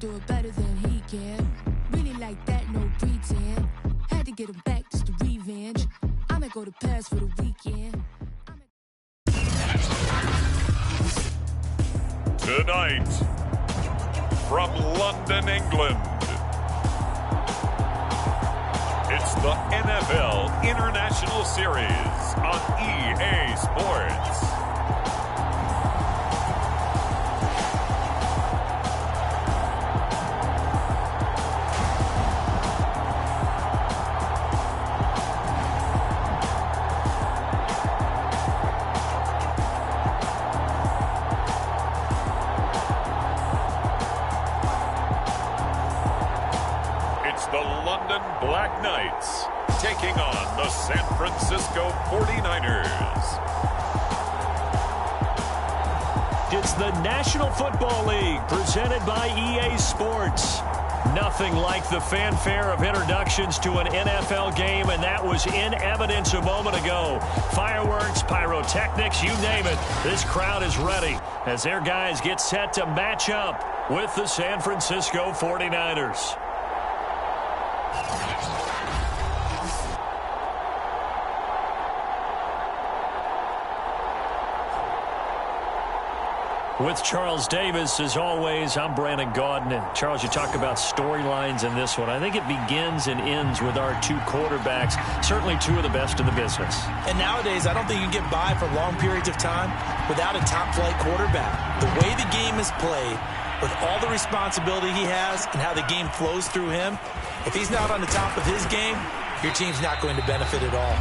do it better than he can. Really like that, no pretend. Had to get him back just to revenge. I'ma go to Paris for the weekend. Tonight, from London, England, it's the NFL International Series on EA Sports. The London Black Knights taking on the San Francisco 49ers. It's the National Football League presented by EA Sports. Nothing like the fanfare of introductions to an NFL game, and that was in evidence a moment ago. Fireworks, pyrotechnics, you name it. This crowd is ready as their guys get set to match up with the San Francisco 49ers. With Charles Davis, as always, I'm Brandon Gaudin. And Charles, you talk about storylines in this one. I think it begins and ends with our two quarterbacks, certainly two of the best in the business. And nowadays, I don't think you can get by for long periods of time without a top-flight quarterback. The way the game is played, with all the responsibility he has and how the game flows through him, if he's not on the top of his game, your team's not going to benefit at all.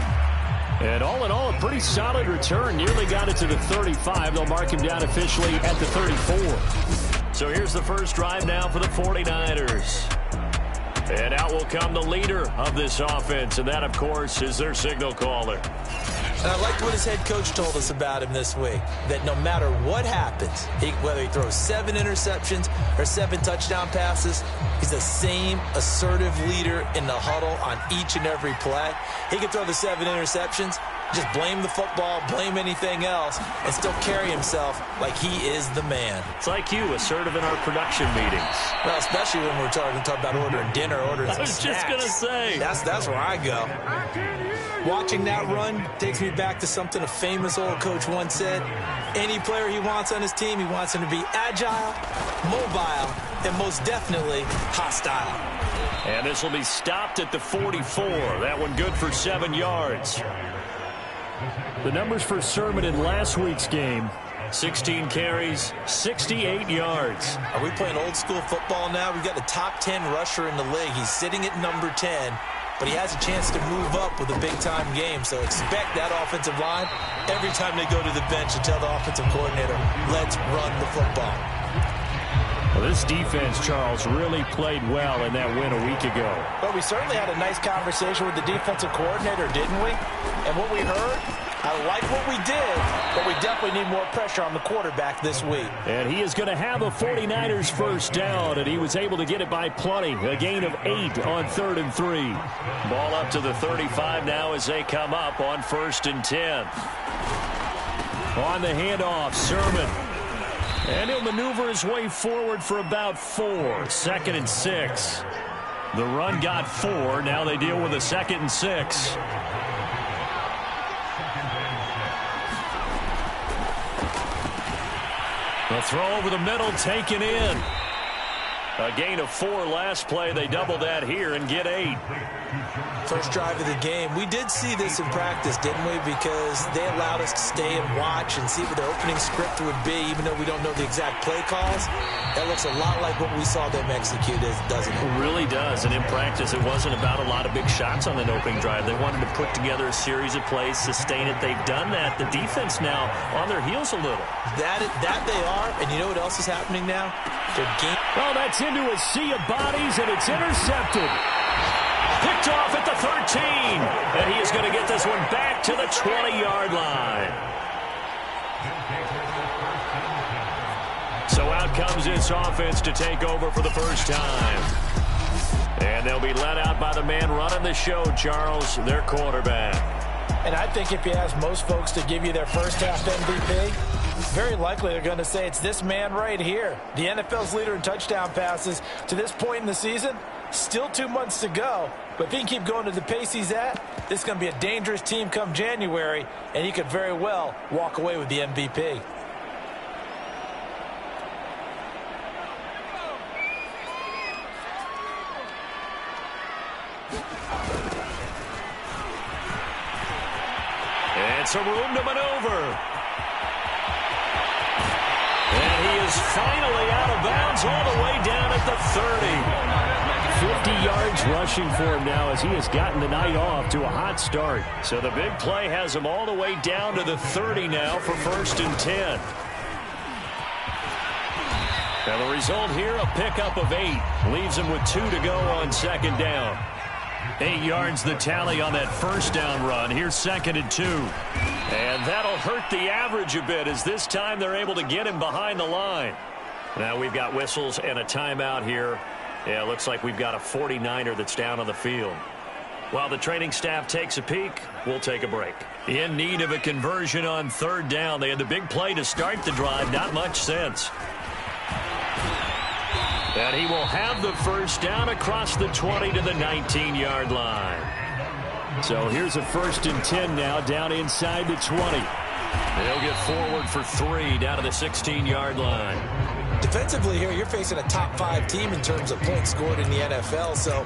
And all in all, a pretty solid return. Nearly got it to the 35. They'll mark him down officially at the 34. So here's the first drive now for the 49ers. And out will come the leader of this offense, and that, of course, is their signal caller. And I liked what his head coach told us about him this week, that no matter what happens, whether he throws 7 interceptions or 7 touchdown passes, he's the same assertive leader in the huddle on each and every play. He can throw the 7 interceptions, just blame the football, blame anything else, and still carry himself like he is the man. It's like you, assertive in our production meetings. Well, especially when we're talking about ordering dinner, ordering some snacks. I was just going to say. That's where I go. Watching that run takes me back to something a famous old coach once said. Any player he wants on his team, he wants him to be agile, mobile, and most definitely hostile. And this will be stopped at the 44. That one good for 7 yards. The numbers for Sermon in last week's game: 16 carries, 68 yards. Are we playing old school football now? We've got the top 10 rusher in the league. He's sitting at number 10. But he has a chance to move up with a big-time game. So expect that offensive line every time they go to the bench to tell the offensive coordinator, let's run the football. Well, this defense, Charles, really played well in that win a week ago. Well, we certainly had a nice conversation with the defensive coordinator, didn't we? And what we heard, I like what we did, but we definitely need more pressure on the quarterback this week. And he is going to have a 49ers first down, and he was able to get it by plenty. A gain of 8 on 3rd and 3. Ball up to the 35 now as they come up on 1st and 10. On the handoff, Sermon. And he'll maneuver his way forward for about 4. 2nd and 6. The run got 4. Now they deal with a 2nd and 6. The throw over the middle, taken in. A gain of 4 last play. They double that here and get 8. First drive of the game. We did see this in practice, didn't we? Because they allowed us to stay and watch and see what their opening script would be, even though we don't know the exact play calls. That looks a lot like what we saw them execute, doesn't it? It really does. And in practice, it wasn't about a lot of big shots on that opening drive. They wanted to put together a series of plays, sustain it. They've done that. The defense now on their heels a little. That they are. And you know what else is happening now? Their game. Oh, that's into a sea of bodies, and it's intercepted. Picked off at the 13. And he is going to get this one back to the 20-yard line. So out comes this offense to take over for the first time. And they'll be let out by the man running the show, Charles, their quarterback. And I think if you ask most folks to give you their first half MVP, Very likely they're going to say it's this man right here. The NFL's leader in touchdown passes to this point in the season. Still 2 months to go. But if he can keep going to the pace he's at, this is going to be a dangerous team come January, and he could very well walk away with the MVP. And some room to maneuver. And he is finally out of bounds all the way down at the 30. 50 yards rushing for him now as he has gotten the night off to a hot start. So the big play has him all the way down to the 30 now for 1st and 10. And the result here, a pickup of 8. Leaves him with 2 to go on 2nd down. 8 yards the tally on that 1st down run. Here's 2nd and 2. And that'll hurt the average a bit as this time they're able to get him behind the line. Now we've got whistles and a timeout here. Yeah, it looks like we've got a 49er that's down on the field. While the training staff takes a peek, we'll take a break. In need of a conversion on 3rd down. They had the big play to start the drive. Not much sense. And he will have the 1st down across the 20 to the 19-yard line. So here's a 1st and 10 now down inside the 20. They'll get forward for 3 down to the 16-yard line. Defensively here, you're facing a top 5 team in terms of points scored in the NFL. So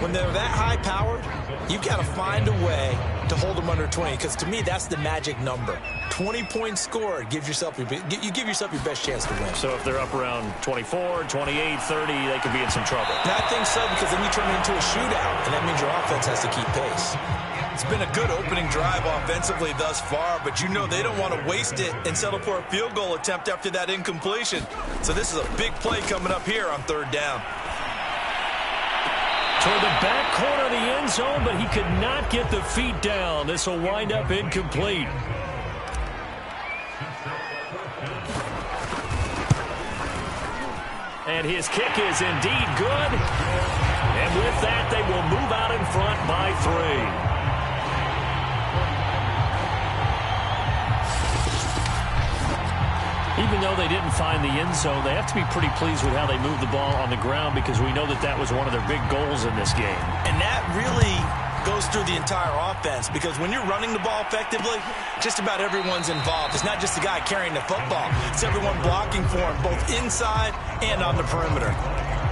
when they're that high-powered, you've got to find a way to hold them under 20, because to me, that's the magic number. 20 points scored gives yourself you give yourself your best chance to win. So if they're up around 24, 28, 30, they could be in some trouble. I think so, because then you turn it into a shootout, and that means your offense has to keep pace. It's been a good opening drive offensively thus far, but you know they don't want to waste it and settle for a field goal attempt after that incompletion. So this is a big play coming up here on 3rd down. Toward the back corner of the end zone, but he could not get the feet down. This will wind up incomplete. And his kick is indeed good. And with that, they will move out in front by 3. Even though they didn't find the end zone, they have to be pretty pleased with how they moved the ball on the ground, because we know that that was one of their big goals in this game. And that really goes through the entire offense, because when you're running the ball effectively, just about everyone's involved. It's not just the guy carrying the football. It's everyone blocking for him, both inside and on the perimeter.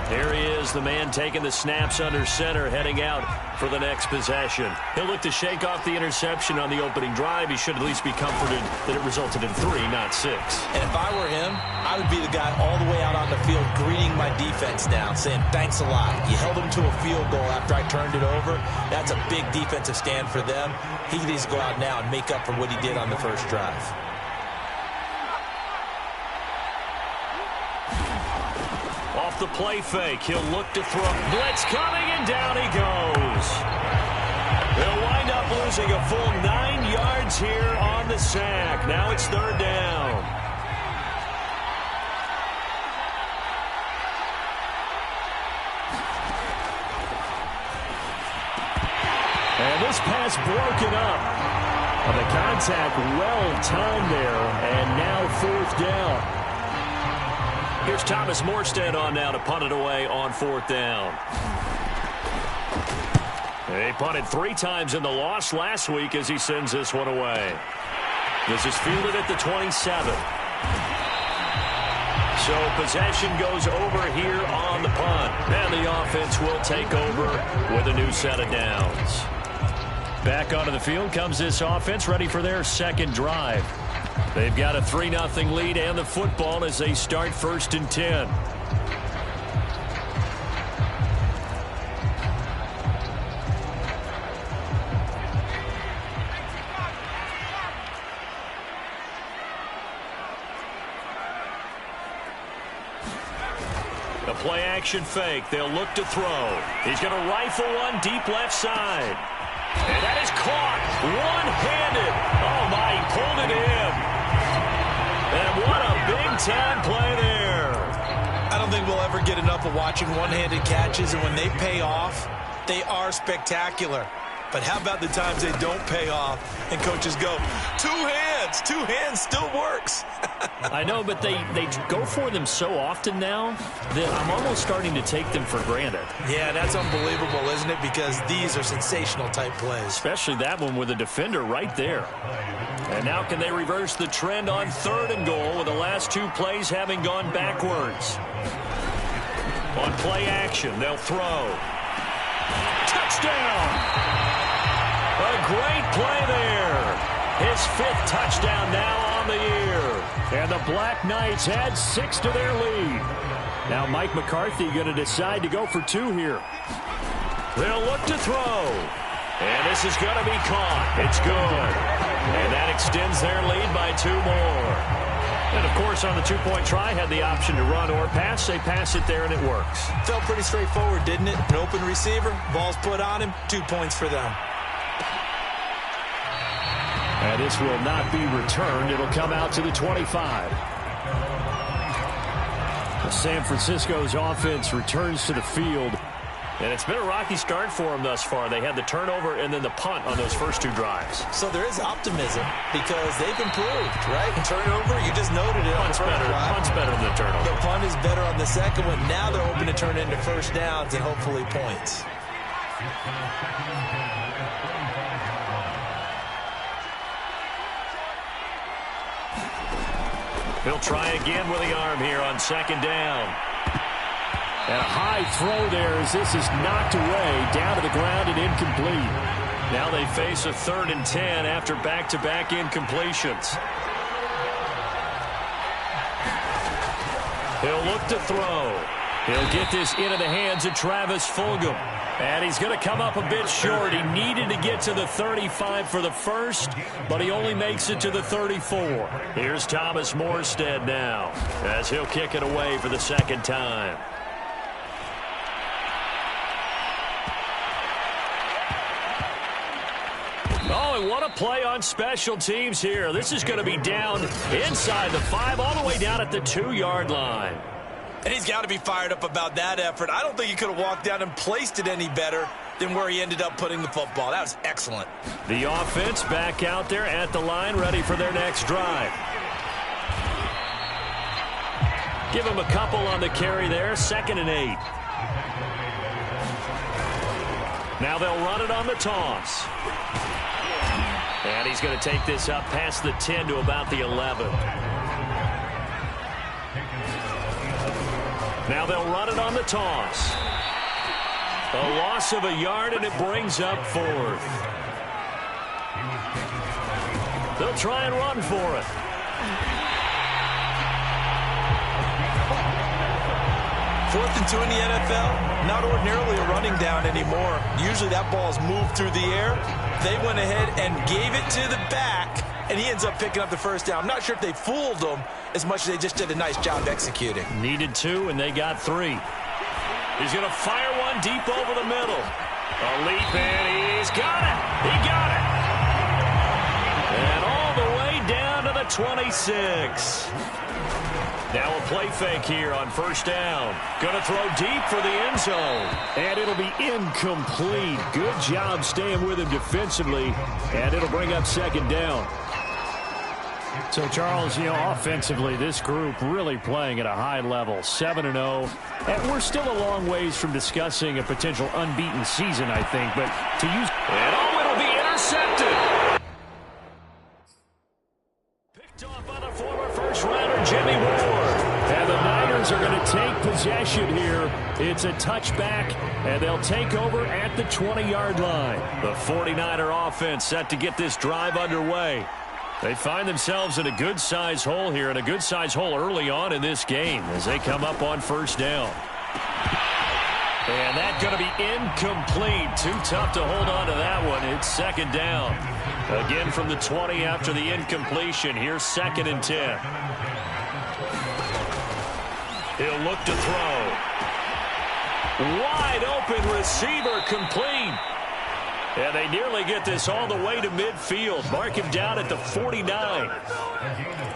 Here he is, the man taking the snaps under center, heading out for the next possession. He'll look to shake off the interception on the opening drive. He should at least be comforted that it resulted in 3, not 6. And if I were him, I would be the guy all the way out on the field greeting my defense down, saying, thanks a lot. You held him to a field goal after I turned it over. That's a big defensive stand for them. He needs to go out now and make up for what he did on the first drive. Off the play fake, he'll look to throw. Blitz coming, and down he goes. They'll wind up losing a full 9 yards here on the sack. Now it's 3rd down. And this pass broken up. The contact well timed there, and now 4th down. Here's Thomas Morstead on now to punt it away on 4th down. They punted 3 times in the loss last week as he sends this one away. This is fielded at the 27. So possession goes over here on the punt. And the offense will take over with a new set of downs. Back onto the field comes this offense, ready for their 2nd drive. They've got a 3-0 lead and the football as they start 1st and 10. The play action fake. They'll look to throw. He's going to rifle one deep left side. And that is caught one-handed. Oh, my, he pulled it in. And what a big-time play there. I don't think we'll ever get enough of watching one-handed catches, and when they pay off, they are spectacular. But how about the times they don't pay off and coaches go, two hands still works. I know, but they go for them so often now that I'm almost starting to take them for granted. Yeah, that's unbelievable, isn't it? Because these are sensational type plays. Especially that one with a defender right there. And now can they reverse the trend on 3rd and goal with the last 2 plays having gone backwards? On play action, they'll throw. Touchdown! A great play there. His 5th touchdown now on the year. And the Black Knights add 6 to their lead. Now Mike McCarthy going to decide to go for 2 here. They'll look to throw. And this is going to be caught. It's good. And that extends their lead by 2 more. And, of course, on the 2-point try, had the option to run or pass. They pass it there, and it works. Felt pretty straightforward, didn't it? An open receiver, ball's put on him, 2 points for them. And this will not be returned. It'll come out to the 25. San Francisco's offense returns to the field. And it's been a rocky start for them thus far. They had the turnover and then the punt on those first 2 drives. So there is optimism because they've improved, right? Turnover, you just noted it. Punt's better than the turnover. The punt is better on the second one. Now they're hoping to turn into first downs and hopefully points. He'll try again with the arm here on 2nd down. And a high throw there as this is knocked away, down to the ground and incomplete. Now they face a 3rd and 10 after back-to-back incompletions. He'll look to throw. He'll get this into the hands of Travis Fulgham. And he's going to come up a bit short. He needed to get to the 35 for the first, but he only makes it to the 34. Here's Thomas Morstead now as he'll kick it away for the 2nd time. Oh, and what a play on special teams here. This is going to be down inside the 5, all the way down at the 2-yard line. And he's got to be fired up about that effort. I don't think he could have walked down and placed it any better than where he ended up putting the football. That was excellent. The offense back out there at the line, ready for their next drive. Give him a couple on the carry there, 2nd and 8. Now they'll run it on the toss. And he's going to take this up past the 10 to about the 11. Now they'll run it on the toss. A loss of a yard, and it brings up 4th. They'll try and run for it. Fourth and 2 in the NFL, not ordinarily a running down anymore. Usually that ball is moved through the air. They went ahead and gave it to the back, and he ends up picking up the first down. I'm not sure if they fooled him as much as they just did a nice job executing. Needed 2, and they got 3. He's going to fire one deep over the middle. A leap, and he's got it. He got it. And all the way down to the 26. Now a play fake here on 1st down. Going to throw deep for the end zone. And it'll be incomplete. Good job staying with him defensively. And it'll bring up 2nd down. So, Charles, offensively, this group really playing at a high level, 7-0. And we're still a long ways from discussing a potential unbeaten season, I think. But to use... And it'll be intercepted. Picked off by the former first-rounder, Jimmy Ward. And the Niners are going to take possession here. It's a touchback, and they'll take over at the 20-yard line. The 49er offense set to get this drive underway. They find themselves in a good-sized hole here, and a good-sized hole early on in this game as they come up on 1st down. And that's going to be incomplete. Too tough to hold on to that one. It's 2nd down. Again from the 20 after the incompletion. Here's 2nd and 10. He'll look to throw. Wide open receiver complete. And they nearly get this all the way to midfield. Mark him down at the 49.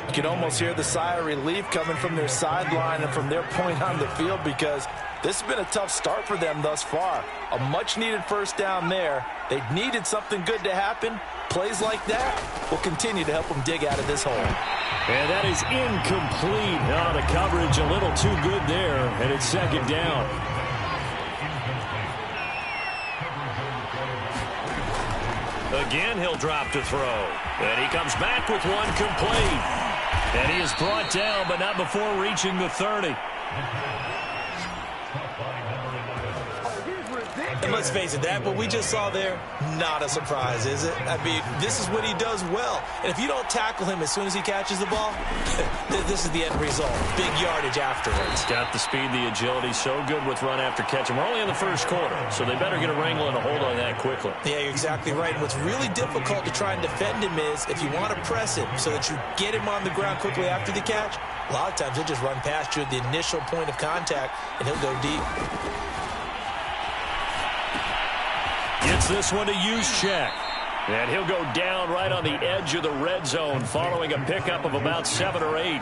You can almost hear the sigh of relief coming from their sideline and from their point on the field because this has been a tough start for them thus far. A much-needed first down there, They needed something good to happen. Plays like that will continue to help them dig out of this hole. And that is incomplete. Oh, the coverage a little too good there, and it's second down. Again, he'll drop to throw. And he comes back with one complete. And he is brought down, but not before reaching the 30. And let's face it, that what we just saw there, not a surprise, is it? I mean, this is what he does well. And if you don't tackle him as soon as he catches the ball, this is the end result. Big yardage afterwards. Got the speed, the agility, so good with run after catch. And we're only in the first quarter, so they better get a wrangle and a hold on that quickly. Yeah, you're exactly right. And what's really difficult to try and defend him is if you want to press him so that you get him on the ground quickly after the catch, a lot of times he'll just run past you at the initial point of contact, and he'll go deep. Gets this one to Juszczyk. And he'll go down right on the edge of the red zone following a pickup of about 7 or 8.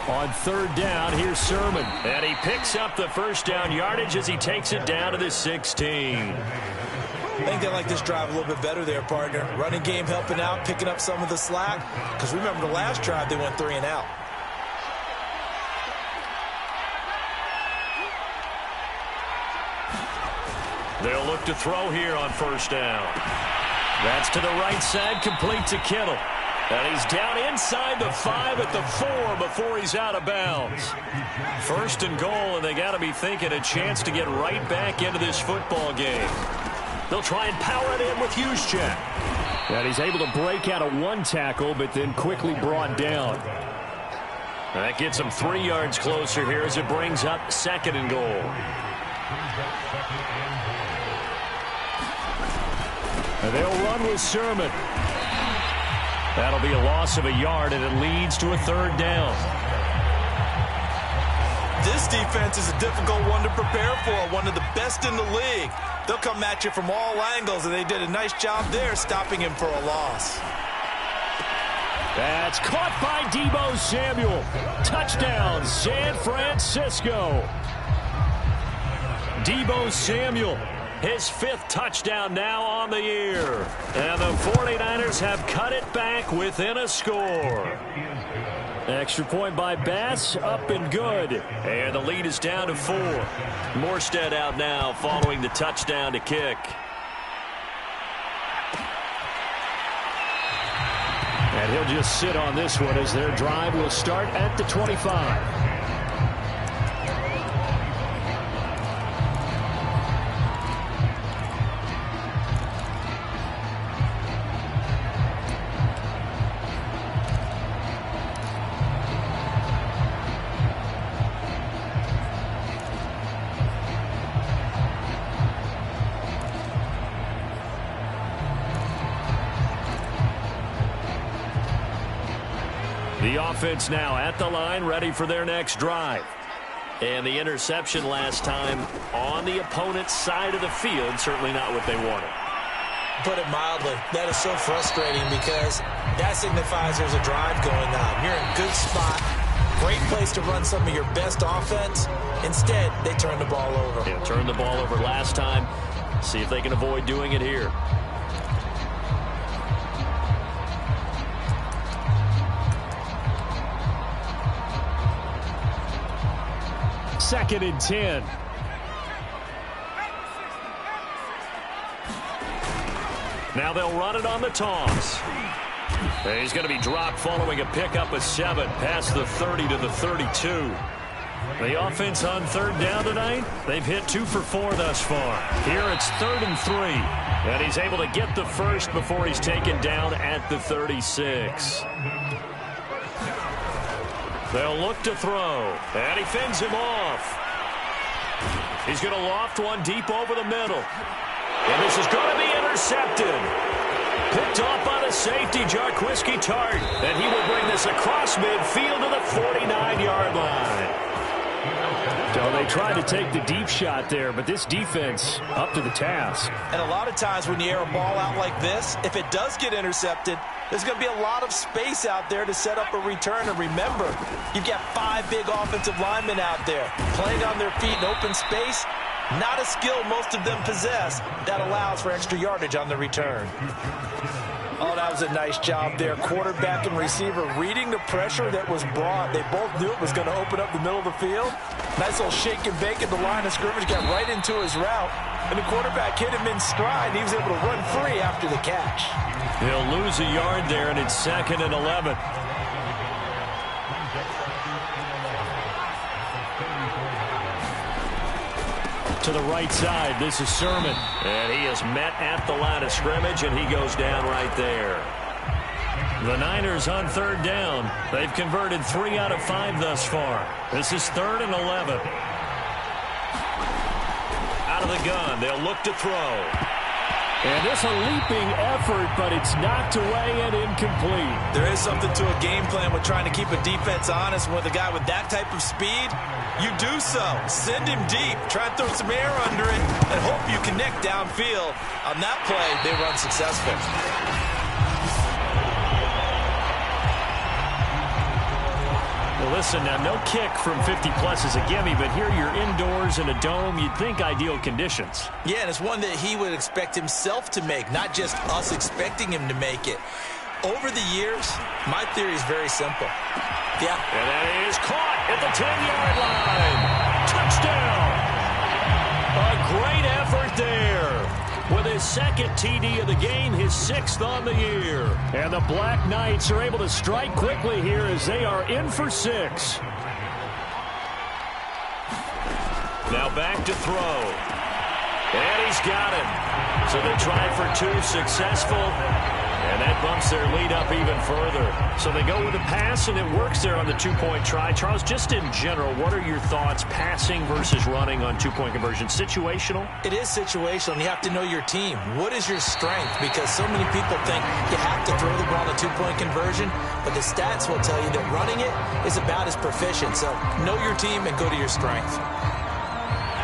On third down, here's Sermon. And he picks up the first down yardage as he takes it down to the 16. I think they like this drive a little bit better there, partner. Running game helping out, picking up some of the slack. Because remember the last drive, they went 3 and out. They'll look to throw here on first down. That's to the right side, complete to Kittle. And he's down inside the 5 at the 4 before he's out of bounds. First and goal, and they got to be thinking a chance to get right back into this football game. They'll try and power it in with Juszczyk. And he's able to break out of one tackle, but then quickly brought down. That gets him 3 yards closer here as it brings up second and goal. And they'll run with Sermon. That'll be a loss of a yard, and it leads to a third down. This defense is a difficult one to prepare for, one of the best in the league. They'll come at you from all angles, and they did a nice job there stopping him for a loss. That's caught by Deebo Samuel. Touchdown, San Francisco. Deebo Samuel, his 5th touchdown now on the year. And the 49ers have cut it back within a score. Extra point by Bass, up and good. And the lead is down to 4. Morstead out now following the touchdown to kick. And he'll just sit on this one as their drive will start at the 25. The offense now at the line, ready for their next drive. And the interception last time on the opponent's side of the field, certainly not what they wanted. Put it mildly, that is so frustrating because that signifies there's a drive going on. You're in a good spot, great place to run some of your best offense. Instead, they turn the ball over. Yeah, turned the ball over last time. See if they can avoid doing it here. Second and 10. Now they'll run it on the toss. And he's going to be dropped following a pickup of 7 past the 30 to the 32. The offense on third down tonight, they've hit 2 for 4 thus far. Here it's 3rd and 3. And he's able to get the first before he's taken down at the 36. They'll look to throw, and he fends him off. He's going to loft one deep over the middle. And this is going to be intercepted. Picked off by the safety, Jarquiski Tart. And he will bring this across midfield to the 49-yard line. So they tried to take the deep shot there, but this defense up to the task. And a lot of times when you air a ball out like this, if it does get intercepted, there's going to be a lot of space out there to set up a return. And remember, you've got 5 big offensive linemen out there playing on their feet in open space. Not a skill most of them possess that allows for extra yardage on the return. Oh, that was a nice job there. Quarterback and receiver reading the pressure that was brought. They both knew it was going to open up the middle of the field. Nice little shake and bake at the line of scrimmage. Got right into his route. And the quarterback hit him in stride. And he was able to run free after the catch. He'll lose a yard there, and it's 2nd and 11. To the right side, this is Sermon. And he is met at the line of scrimmage, and he goes down right there. The Niners on 3rd down. They've converted 3 out of 5 thus far. This is 3rd and 11. Out of the gun, they'll look to throw. And this a leaping effort, but it's knocked away and incomplete. There is something to a game plan with trying to keep a defense honest. With a guy with that type of speed, you do so. Send him deep. Try to throw some air under it and hope you connect downfield. On that play, they run successful. Well, listen, now no kick from 50-plus is a gimme, but here you're indoors in a dome. You'd think ideal conditions. Yeah, and it's one that he would expect himself to make, not just us expecting him to make it. Over the years, my theory is very simple. Yeah. And that is caught at the 10-yard line. Touchdown. A great effort there. With his 2nd TD of the game, his 6th on the year. And the Black Knights are able to strike quickly here as they are in for 6. Now back to throw. And he's got it. So they try for 2, successful. And that bumps their lead up even further. So they go with a pass, and it works there on the 2-point try. Charles, just in general, what are your thoughts passing versus running on 2-point conversion? Situational? It is situational, and you have to know your team. What is your strength? Because so many people think you have to throw the ball on a 2-point conversion, but the stats will tell you that running it is about as proficient. So know your team and go to your strength.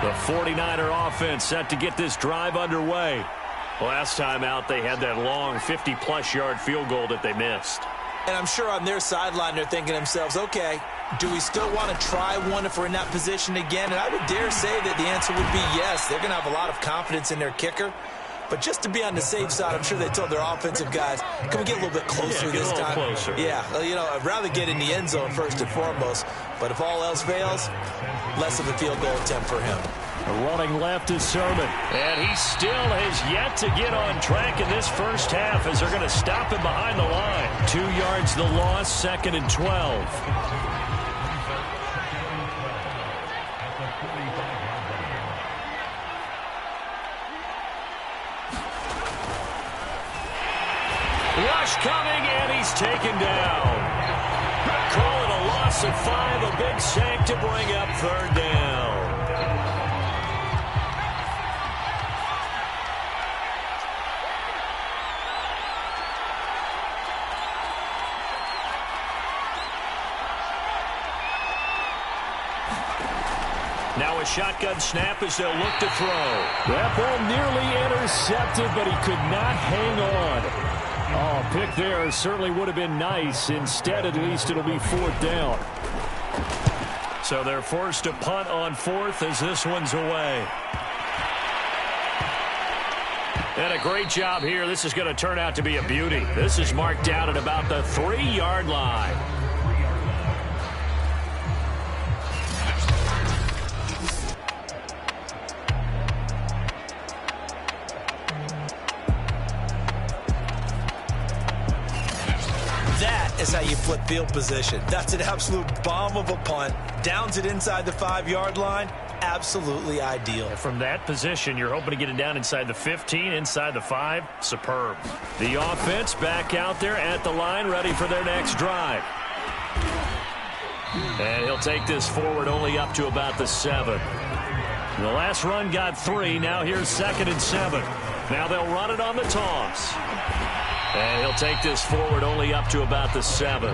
The 49er offense set to get this drive underway. Last time out, they had that long 50-plus yard field goal that they missed. And I'm sure on their sideline, they're thinking to themselves, okay, do we still want to try one if we're in that position again? And I would dare say that the answer would be yes. They're going to have a lot of confidence in their kicker. But just to be on the safe side, I'm sure they told their offensive guys, can we get a little bit closer this time? Closer. Yeah, you know, I'd rather get in the end zone first and foremost. But if all else fails, less of a field goal attempt for him. Running left is Sermon. And he still has yet to get on track in this first half as they're going to stop him behind the line. 2 yards the loss, 2nd and 12. Rush coming, and he's taken down. Call it a loss of 5, a big sack to bring up 3rd down. Now a shotgun snap as they'll look to throw. That ball nearly intercepted, but he could not hang on. Oh, a pick there certainly would have been nice. Instead, at least, it'll be 4th down. So they're forced to punt on 4th as this one's away. And a great job here. This is going to turn out to be a beauty. This is marked down at about the 3-yard line. Is how you flip field position. That's an absolute bomb of a punt. Downs it inside the 5-yard line. Absolutely ideal. From that position, you're hoping to get it down inside the 15, inside the 5. Superb. The offense back out there at the line, ready for their next drive. And he'll take this forward only up to about the 7. The last run got 3. Now here's 2nd and 7. Now they'll run it on the toss. And he'll take this forward only up to about the 7.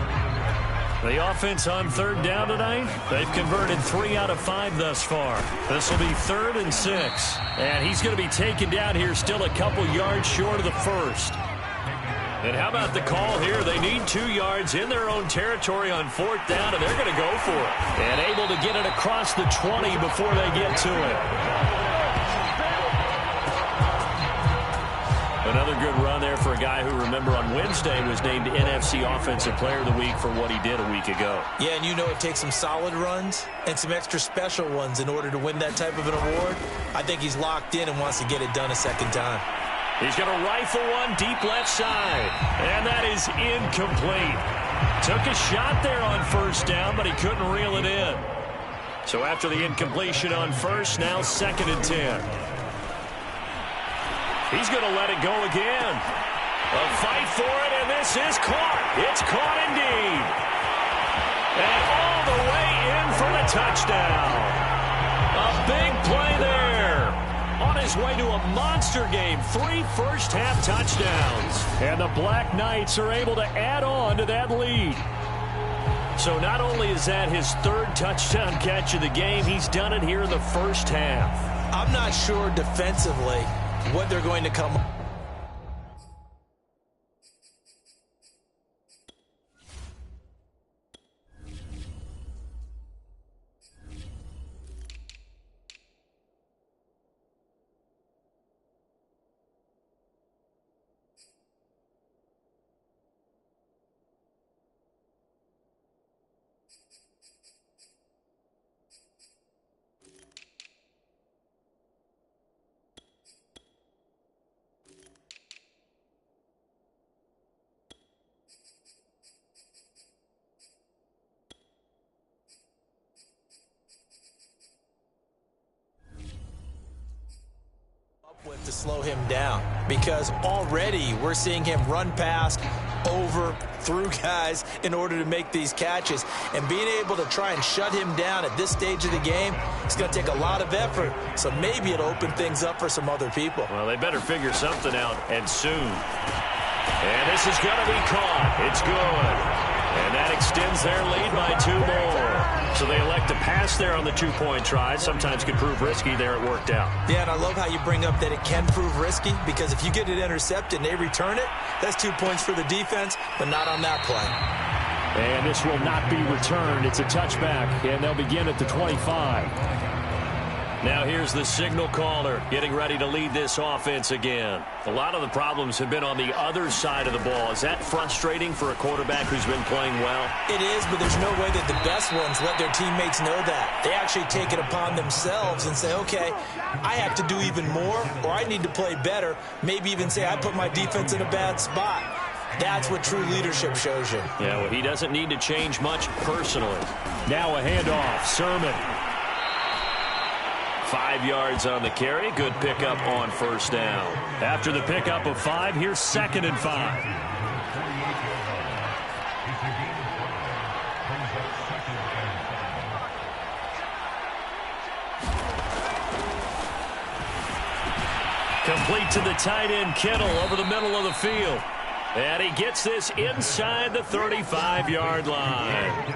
The offense on third down tonight, they've converted 3 out of 5 thus far. This will be 3rd and 6. And he's going to be taken down here still a couple yards short of the first. And how about the call here? They need 2 yards in their own territory on 4th down, and they're going to go for it. And able to get it across the 20 before they get to it. Another good run there for a guy who, remember, on Wednesday was named NFC Offensive Player of the Week for what he did a week ago. Yeah, and you know it takes some solid runs and some extra special ones in order to win that type of an award. I think he's locked in and wants to get it done a second time. He's going to rifle one deep left side, and that is incomplete. Took a shot there on 1st down, but he couldn't reel it in. So after the incompletion on 1st, now 2nd and 10. He's going to let it go again. A fight for it, and this is caught. It's caught indeed. And all the way in for the touchdown. A big play there. On his way to a monster game, 3 first-half touchdowns. And the Black Knights are able to add on to that lead. So not only is that his 3rd touchdown catch of the game, he's done it here in the first half. I'm not sure defensively what they're going to come up. with to slow him down, because already we're seeing him run past, over, through guys in order to make these catches. And being able to try and shut him down at this stage of the game, it's going to take a lot of effort. So maybe it'll open things up for some other people. Well, they better figure something out, and soon. And this is going to be caught. It's good. And that extends their lead by 2 more. So they elect to pass there on the 2-point try. Sometimes could prove risky. There it worked out. Yeah, and I love how you bring up that it can prove risky, because if you get it intercepted and they return it, that's 2 points for the defense, but not on that play. And this will not be returned. It's a touchback, and they'll begin at the 25. Now here's the signal caller getting ready to lead this offense again. A lot of the problems have been on the other side of the ball. Is that frustrating for a quarterback who's been playing well? It is, but there's no way that the best ones let their teammates know that. They actually take it upon themselves and say, okay, I have to do even more, or I need to play better. Maybe even say I put my defense in a bad spot. That's what true leadership shows you. Yeah, well, he doesn't need to change much personally. Now a handoff. Sermon. 5 yards on the carry. Good pickup on first down. After the pickup of 5, here's 2nd and 5. Complete to the tight end, Kittle, over the middle of the field. And he gets this inside the 35-yard line.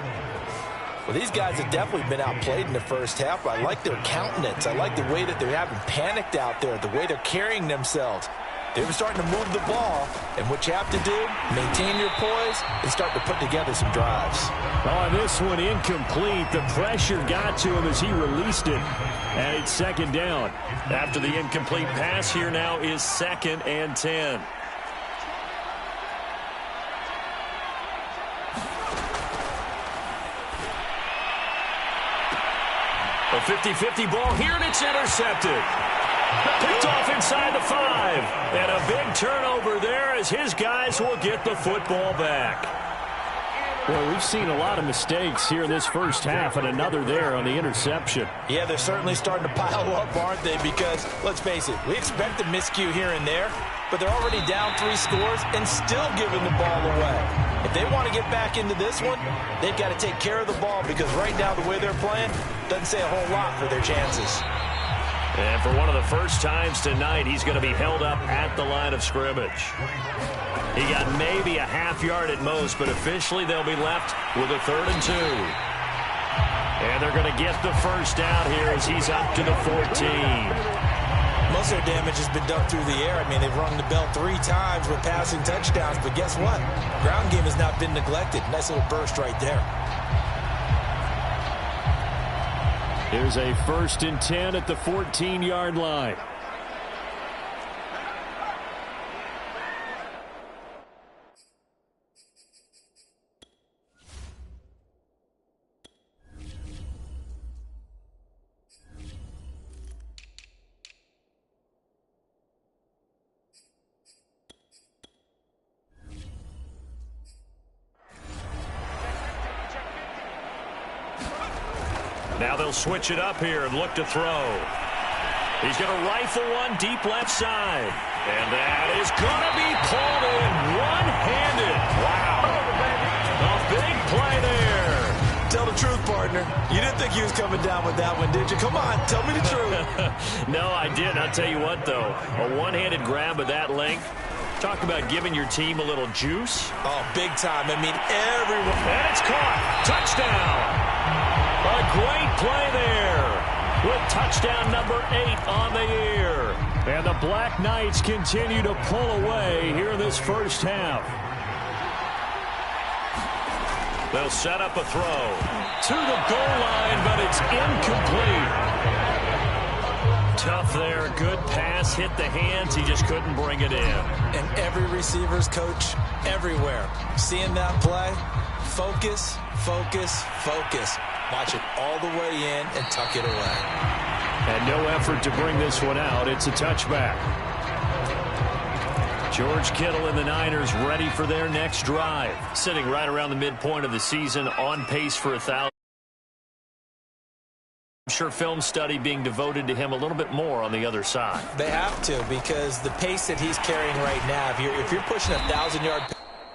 Well, these guys have definitely been outplayed in the first half, but I like their countenance. I like the way that they're having panicked out there, the way they're carrying themselves. They were starting to move the ball, and what you have to do, maintain your poise and start to put together some drives. On this one, incomplete. The pressure got to him as he released it, and it's 2nd down. After the incomplete pass, here now is 2nd and 10. A 50-50 ball here, and it's intercepted. Picked off inside the 5. And a big turnover there as his guys will get the football back. Well, we've seen a lot of mistakes here in this first half, and another there on the interception. Yeah, they're certainly starting to pile up, aren't they? Because, let's face it, we expect a miscue here and there, but they're already down 3 scores and still giving the ball away. If they want to get back into this one, they've got to take care of the ball, because right now the way they're playing doesn't say a whole lot for their chances. And for one of the first times tonight, he's going to be held up at the line of scrimmage. He got maybe a half yard at most, but officially they'll be left with a 3rd and 2. And they're going to get the first down here as he's up to the 14. Most of their damage has been done through the air. I mean, they've rung the bell 3 times with passing touchdowns, but guess what? Ground game has not been neglected. Nice little burst right there. Here's a 1st and 10 at the 14-yard line. Now they'll switch it up here and look to throw. He's going to rifle one deep left side. And that is going to be pulled in one-handed. Wow. A big play there. Tell the truth, partner. You didn't think he was coming down with that one, did you? Come on, tell me the truth. No, I didn't. I'll tell you what, though. A one-handed grab of that length. Talk about giving your team a little juice. Oh, big time. I mean, everyone. And it's caught. Touchdown. A great play there with touchdown number 8 on the year. And the Black Knights continue to pull away here in this first half. They'll set up a throw to the goal line, but it's incomplete. Tough there. Good pass. Hit the hands. He just couldn't bring it in. And every receiver's coach everywhere. Seeing that play, focus, focus, focus. Watch it all the way in and tuck it away. And no effort to bring this one out. It's a touchback. George Kittle and the Niners ready for their next drive. Sitting right around the midpoint of the season, on pace for 1,000. I'm sure film study being devoted to him a little bit more on the other side. They have to, because the pace that he's carrying right now, if you're pushing 1,000-yard pace,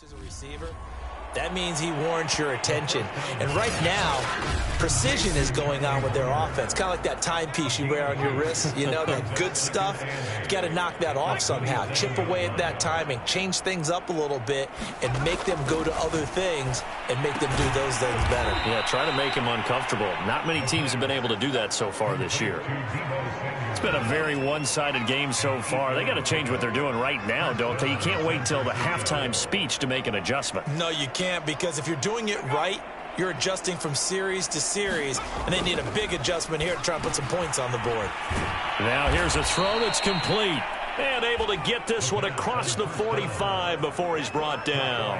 as a receiver, that means he warrants your attention. And right now, precision is going on with their offense. Kind of like that timepiece you wear on your wrist. You know, that good stuff. You got to knock that off somehow. Chip away at that timing. Change things up a little bit and make them go to other things and make them do those things better. Yeah, try to make him uncomfortable. Not many teams have been able to do that so far this year. It's been a very one-sided game so far. They got to change what they're doing right now, don't they? You can't wait till the halftime speech to make an adjustment. No, you can't, because if you're doing it right, you're adjusting from series to series, and they need a big adjustment here to try and put some points on the board. Now here's a throw that's complete, and able to get this one across the 45 before he's brought down.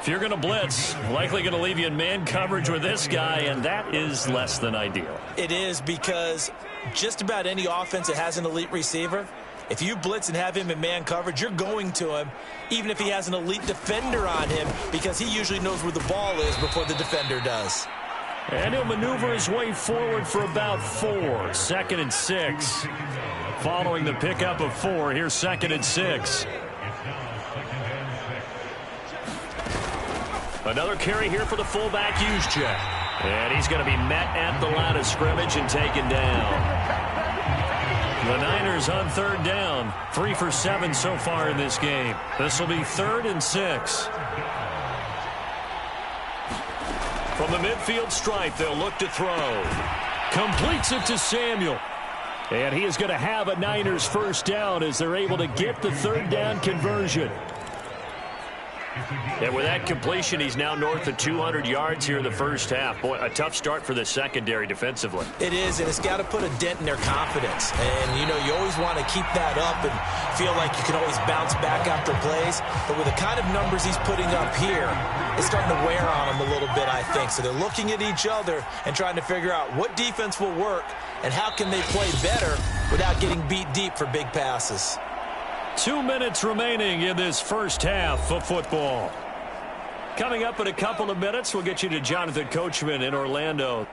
If you're going to blitz, likely going to leave you in man coverage with this guy, and that is less than ideal. It is, because just about any offense that has an elite receiver, if you blitz and have him in man coverage, you're going to him, even if he has an elite defender on him, because he usually knows where the ball is before the defender does. And he'll maneuver his way forward for about 4. 2nd and 6. Following the pickup of 4, here's 2nd and 6. Another carry here for the fullback, Juszczyk. And he's going to be met at the line of scrimmage and taken down. The Niners on third down. 3 for 7 so far in this game. This will be 3rd and 6. From the midfield stripe, they'll look to throw. Completes it to Samuel. And he is going to have a Niners first down as they're able to get the 3rd down conversion. And with that completion, he's now north of 200 yards here in the first half. Boy, a tough start for the secondary defensively. It is, and it's got to put a dent in their confidence. And, you know, you always want to keep that up and feel like you can always bounce back after plays. But with the kind of numbers he's putting up here, it's starting to wear on them a little bit, I think. So they're looking at each other and trying to figure out what defense will work and how can they play better without getting beat deep for big passes. 2 minutes remaining in this first half of football. Coming up in a couple of minutes, we'll get you to Jonathan Coachman in Orlando.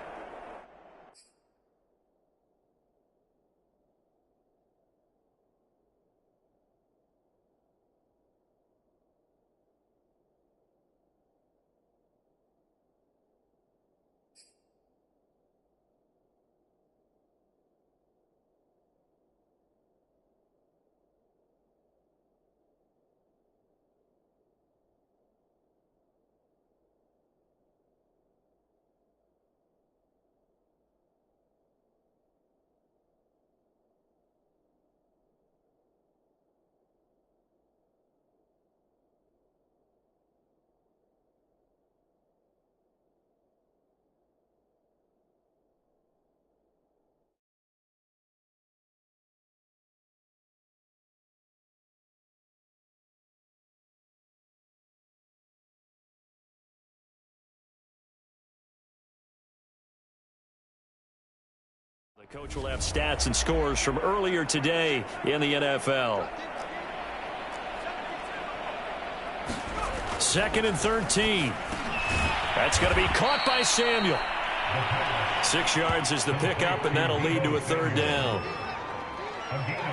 The coach will have stats and scores from earlier today in the NFL. 2nd and 13. That's going to be caught by Samuel. 6 yards is the pickup, and that'll lead to a 3rd down.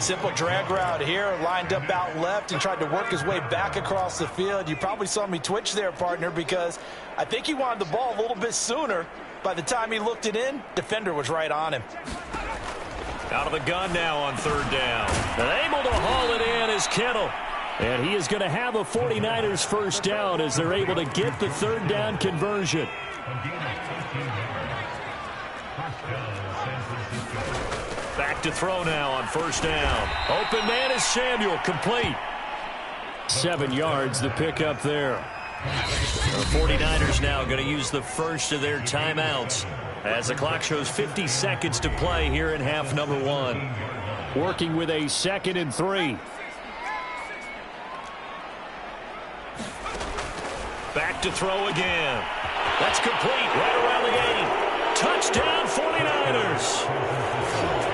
Simple drag route here, lined up out left and tried to work his way back across the field. You probably saw me twitch there, partner, because I think he wanted the ball a little bit sooner. By the time he looked it in, defender was right on him. Out of the gun now on 3rd down. And able to haul it in is Kittle. And he is going to have a 49ers first down as they're able to get the 3rd down conversion. Back to throw now on 1st down. Open man is Samuel, complete. 7 yards, the pickup there. The 49ers now going to use the first of their timeouts as the clock shows 50 seconds to play here in half number 1. Working with a 2nd and 3. Back to throw again. That's complete right around the game. Touchdown 49ers.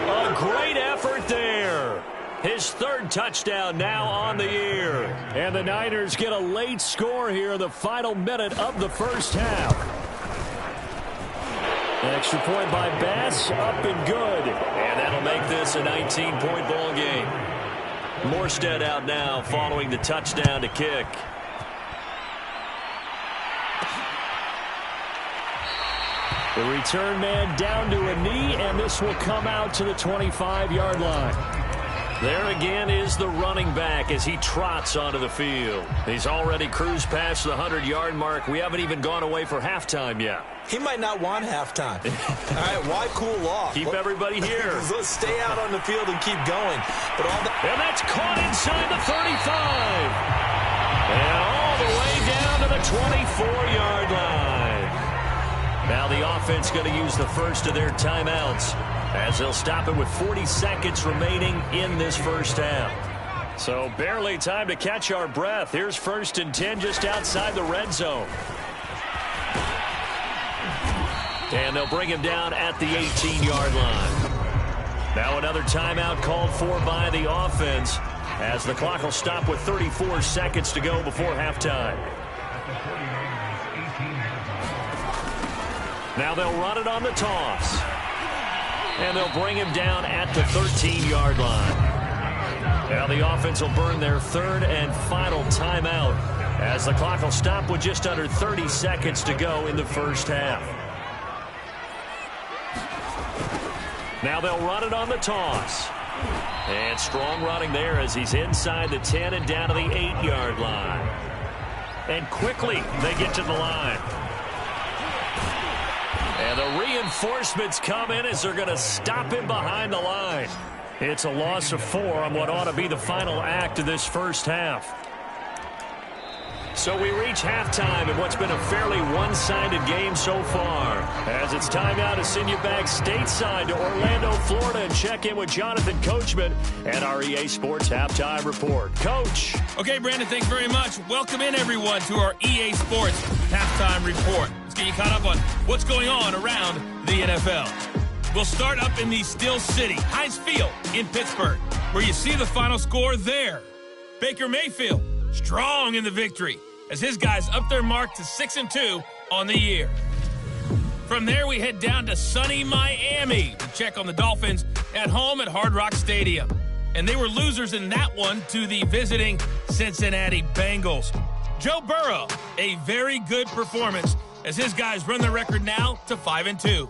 A great effort there. His 3rd touchdown now on the year. And the Niners get a late score here in the final minute of the first half. An extra point by Bass, up and good. And that'll make this a 19-point ball game. Morstead out now following the touchdown to kick. The return man down to a knee, and this will come out to the 25-yard line. There again is the running back as he trots onto the field. He's already cruised past the 100-yard mark. We haven't even gone away for halftime yet. He might not want halftime. All right, why cool off? Keep everybody here. Let's stay out on the field and keep going. But all the and that's caught inside the 35. And all the way down to the 24-yard line. Now the offense going to use the first of their timeouts as they'll stop it with 40 seconds remaining in this first half. So barely time to catch our breath. Here's 1st and 10 just outside the red zone. And they'll bring him down at the 18-yard line. Now another timeout called for by the offense as the clock will stop with 34 seconds to go before halftime. Now they'll run it on the toss. And they'll bring him down at the 13-yard line. Now the offense will burn their 3rd and final timeout as the clock will stop with just under 30 seconds to go in the first half. Now they'll run it on the toss. And strong running there as he's inside the 10 and down to the 8-yard line. And quickly they get to the line. And the reinforcements come in as they're going to stop him behind the line. It's a loss of 4 on what ought to be the final act of this first half. So we reach halftime in what's been a fairly one-sided game so far. As it's time now to send you back stateside to Orlando, Florida, and check in with Jonathan Coachman at our EA Sports Halftime Report. Coach. Okay, Brandon, thanks very much. Welcome in, everyone, to our EA Sports Halftime Report. Let's get you caught up on what's going on around the NFL. We'll start up in the Steel City, Heinz Field in Pittsburgh, where you see the final score there. Baker Mayfield, strong in the victory, as his guys up their mark to 6-2 on the year. From there, we head down to sunny Miami to check on the Dolphins at home at Hard Rock Stadium. And they were losers in that one to the visiting Cincinnati Bengals. Joe Burrow, a very good performance as his guys run the record now to 5-2.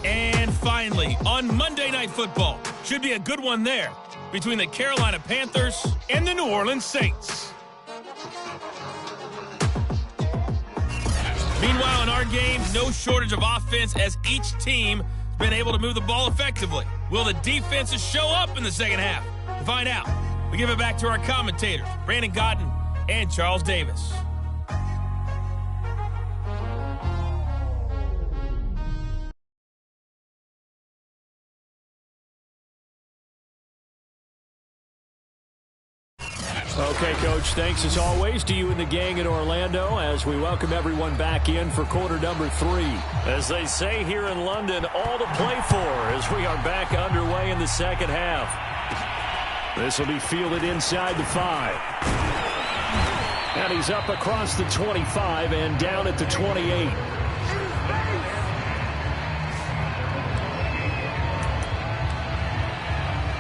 And finally, on Monday Night Football, should be a good one there, between the Carolina Panthers and the New Orleans Saints. Meanwhile, in our game, no shortage of offense as each team has been able to move the ball effectively. Will the defenses show up in the second half? To find out, we give it back to our commentators, Brandon Godden and Charles Davis. Okay, Coach, thanks as always to you and the gang in Orlando as we welcome everyone back in for quarter number 3. As they say here in London, all to play for as we are back underway in the second half. This will be fielded inside the 5. And he's up across the 25 and down at the 28.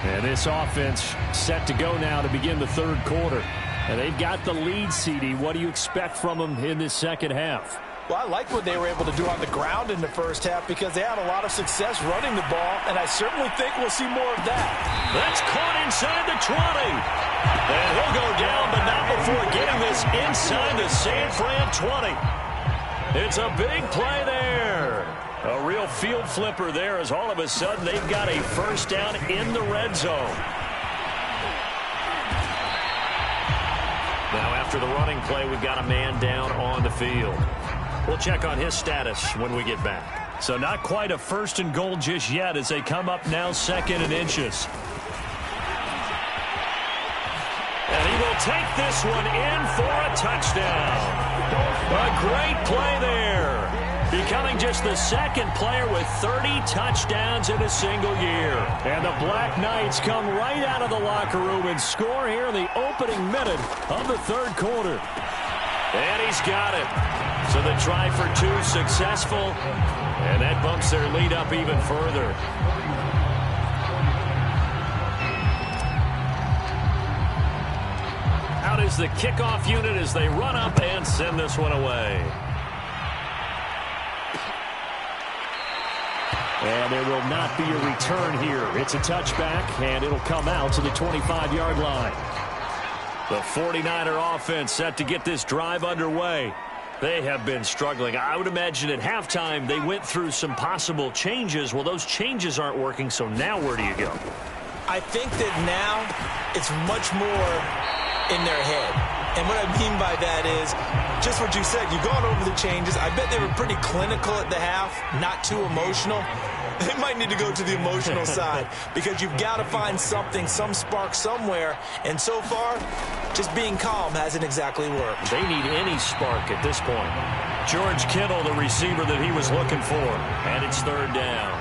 And this offense set to go now to begin the third quarter. And they've got the lead, CD. What do you expect from them in this second half? Well, I like what they were able to do on the ground in the first half because they had a lot of success running the ball, and I certainly think we'll see more of that. That's caught inside the 20. And he'll go down, but not before getting this inside the San Fran 20. It's a big play there. A real field flipper there as all of a sudden they've got a first down in the red zone. Now after the running play, we've got a man down on the field. We'll check on his status when we get back. So not quite a first and goal just yet as they come up now 2nd and inches. And he will take this one in for a touchdown. A great play there. Becoming just the second player with 30 touchdowns in a single year. And the Black Knights come right out of the locker room and score here in the opening minute of the third quarter. And he's got it. So the try for 2 successful. And that bumps their lead up even further. Out is the kickoff unit as they run up and send this one away. And there will not be a return here. It's a touchback, and it'll come out to the 25-yard line. The 49er offense set to get this drive underway. They have been struggling. I would imagine at halftime they went through some possible changes. Well, those changes aren't working, so now where do you go? I think that now it's much more in their head. And what I mean by that is just what you said. You've gone over the changes. I bet they were pretty clinical at the half, not too emotional. They might need to go to the emotional side because you've got to find something, some spark somewhere. And so far, just being calm hasn't exactly worked. They need any spark at this point. George Kittle, the receiver that he was looking for. And it's third down.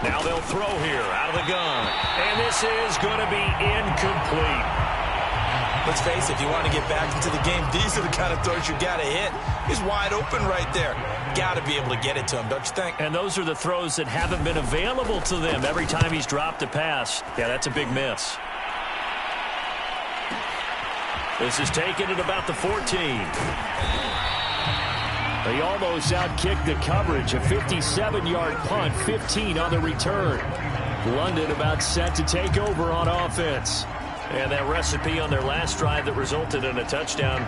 Now they'll throw here out of the gun. And this is going to be incomplete. Let's face it, if you want to get back into the game, these are the kind of throws you got to hit. He's wide open right there. Got to be able to get it to him, don't you think? And those are the throws that haven't been available to them every time he's dropped a pass. Yeah, that's a big miss. This is taken at about the 14. He almost outkicked the coverage. A 57-yard punt, 15 on the return. London about set to take over on offense. And that recipe on their last drive that resulted in a touchdown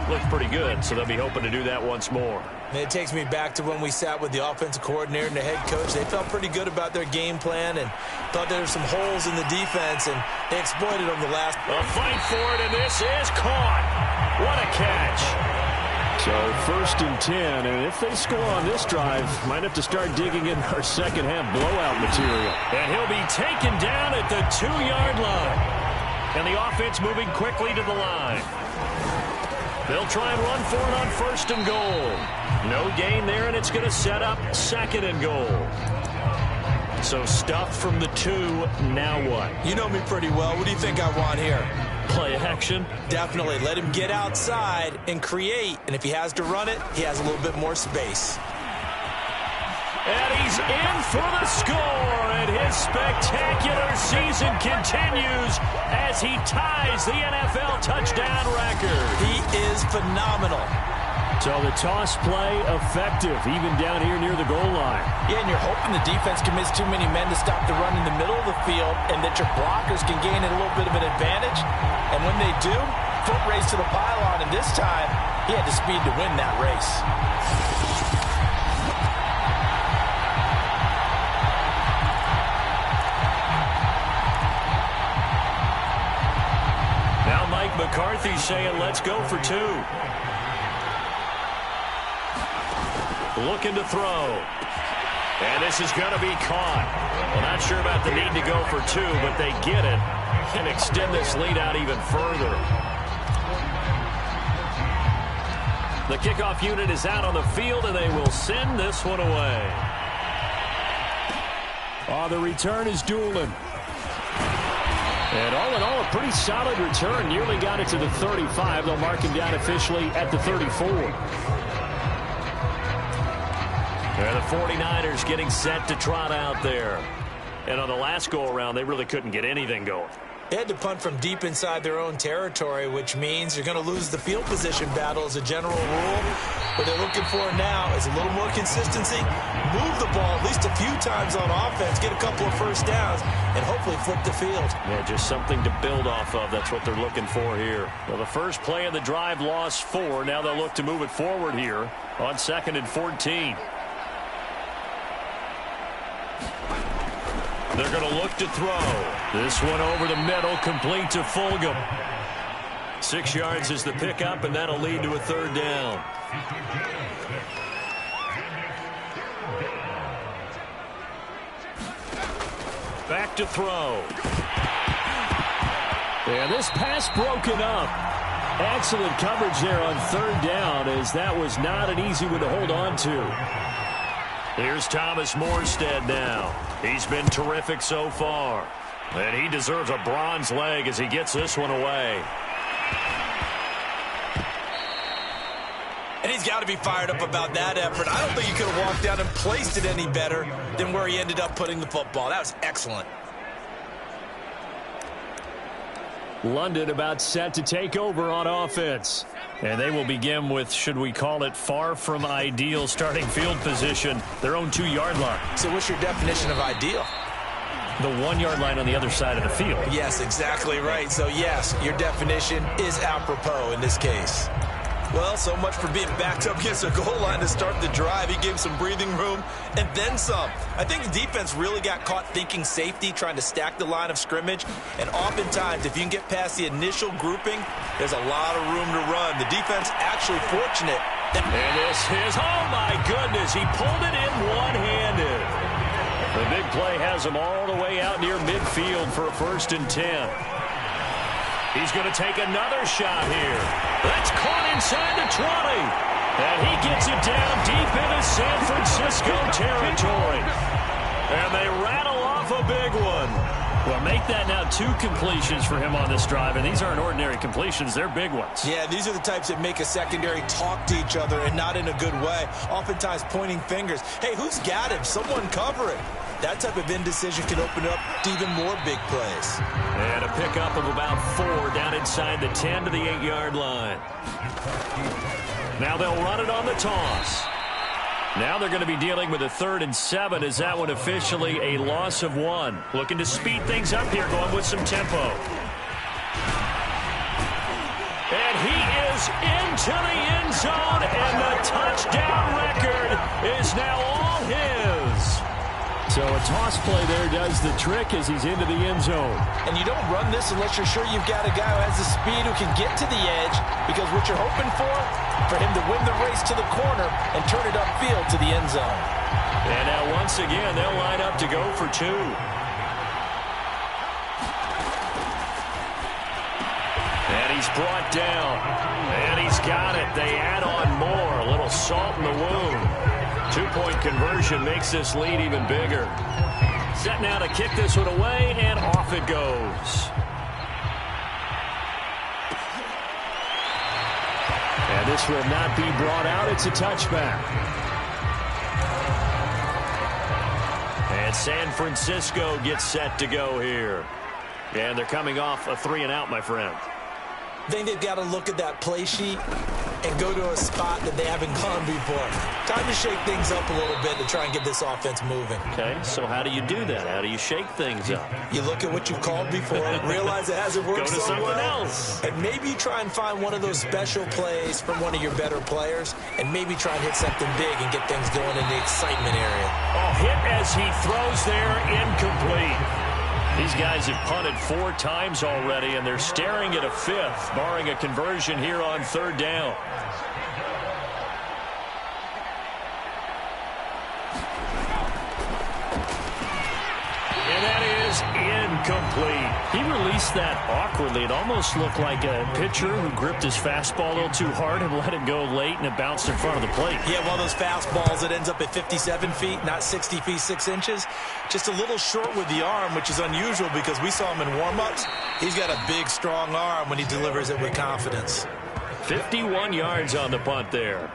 looked pretty good, so they'll be hoping to do that once more. And it takes me back to when we sat with the offensive coordinator and the head coach. They felt pretty good about their game plan and thought there were some holes in the defense, and they exploited them the last. A fight for it, and this is caught. What a catch. So 1st and 10, and if they score on this drive, might have to start digging in our second-half blowout material. And he'll be taken down at the 2-yard line. And the offense moving quickly to the line. They'll try and run for it on 1st and goal. No gain there, and it's going to set up 2nd and goal. So stuffed from the 2, now what? You know me pretty well. What do you think I want here? Play action? Definitely. Let him get outside and create. And if he has to run it, he has a little bit more space. And he's in for the score, and his spectacular season continues as he ties the NFL touchdown record. He is phenomenal. So the toss play effective, even down here near the goal line. Yeah, and you're hoping the defense commits too many men to stop the run in the middle of the field and that your blockers can gain a little bit of an advantage. And when they do, foot race to the pylon, and this time he had the speed to win that race. Now Mike McCarthy saying, let's go for 2. Looking to throw. And this is going to be caught. Well, not sure about the need to go for 2, but they get it and extend this lead out even further. The kickoff unit is out on the field, and they will send this one away. The return is Doolin. And all in all, a pretty solid return. Nearly got it to the 35. They'll mark him down officially at the 34. And the 49ers getting set to trot out there. And on the last go-around, they really couldn't get anything going. They had to punt from deep inside their own territory, which means you're going to lose the field position battle as a general rule. What they're looking for now is a little more consistency, move the ball at least a few times on offense, get a couple of first downs, and hopefully flip the field. Yeah, just something to build off of. That's what they're looking for here. Well, the first play of the drive lost 4. Now they'll look to move it forward here on 2nd and 14. They're going to look to throw. This one over the middle, complete to Fulgham. 6 yards is the pickup, and that'll lead to a 3rd down. Back to throw. And this pass broken up. Excellent coverage there on 3rd down, as that was not an easy one to hold on to. Here's Thomas Morstead now. He's been terrific so far. And he deserves a bronze leg as he gets this one away. And he's got to be fired up about that effort. I don't think he could have walked down and placed it any better than where he ended up putting the football. That was excellent. London about set to take over on offense. And they will begin with, should we call it, far from ideal starting field position, their own 2-yard line. So what's your definition of ideal? The 1-yard line on the other side of the field. Yes, exactly right. So, yes, your definition is apropos in this case. Well, so much for being backed up against a goal line to start the drive. He gave some breathing room and then some. I think the defense really got caught thinking safety, trying to stack the line of scrimmage. And oftentimes, if you can get past the initial grouping, there's a lot of room to run. The defense actually fortunate. And this is, oh my goodness, he pulled it in one-handed. The big play has him all the way out near midfield for a 1st and 10. He's going to take another shot here. That's caught inside the 20. And he gets it down deep into San Francisco territory. And they rattle off a big one. Well, make that now 2 completions for him on this drive, and these aren't ordinary completions. They're big ones. Yeah, these are the types that make a secondary talk to each other and not in a good way, oftentimes pointing fingers. Hey, who's got him? Someone cover it. That type of indecision can open up to even more big plays. And a pickup of about 4 down inside the 10 to the 8-yard line. Now they'll run it on the toss. Now they're going to be dealing with a 3rd and 7 as that one officially a loss of 1. Looking to speed things up here, going with some tempo. And he is into the end zone, and the touchdown record is now all his. So a toss play there does the trick as he's into the end zone. And you don't run this unless you're sure you've got a guy who has the speed who can get to the edge, because what you're hoping for him to win the race to the corner and turn it upfield to the end zone. And now once again, they'll line up to go for 2. And he's brought down. And he's got it. They add on more. A little salt in the wound. 2-point conversion makes this lead even bigger. Set now to kick this one away, and off it goes. And this will not be brought out. It's a touchback. And San Francisco gets set to go here. And they're coming off a 3-and-out, my friend. I think they've got to look at that play sheet and go to a spot that they haven't gone before. Time to shake things up a little bit to try and get this offense moving. Okay, so how do you do that? How do you shake things up? You look at what you've called before, realize it hasn't worked Go to so something well, else. and maybe try and find one of those special plays from one of your better players, and maybe try and hit something big and get things going in the excitement area. Oh, hit as he throws there, incomplete. These guys have punted 4 times already, and they're staring at a 5th, barring a conversion here on 3rd down. And that is incomplete. He released that awkwardly. It almost looked like a pitcher who gripped his fastball a little too hard and let it go late, and it bounced in front of the plate. Yeah, one of those fastballs that ends up at 57 feet, not 60 feet, 6 inches. Just a little short with the arm, which is unusual because we saw him in warm-ups. He's got a big, strong arm when he delivers it with confidence. 51 yards on the punt there.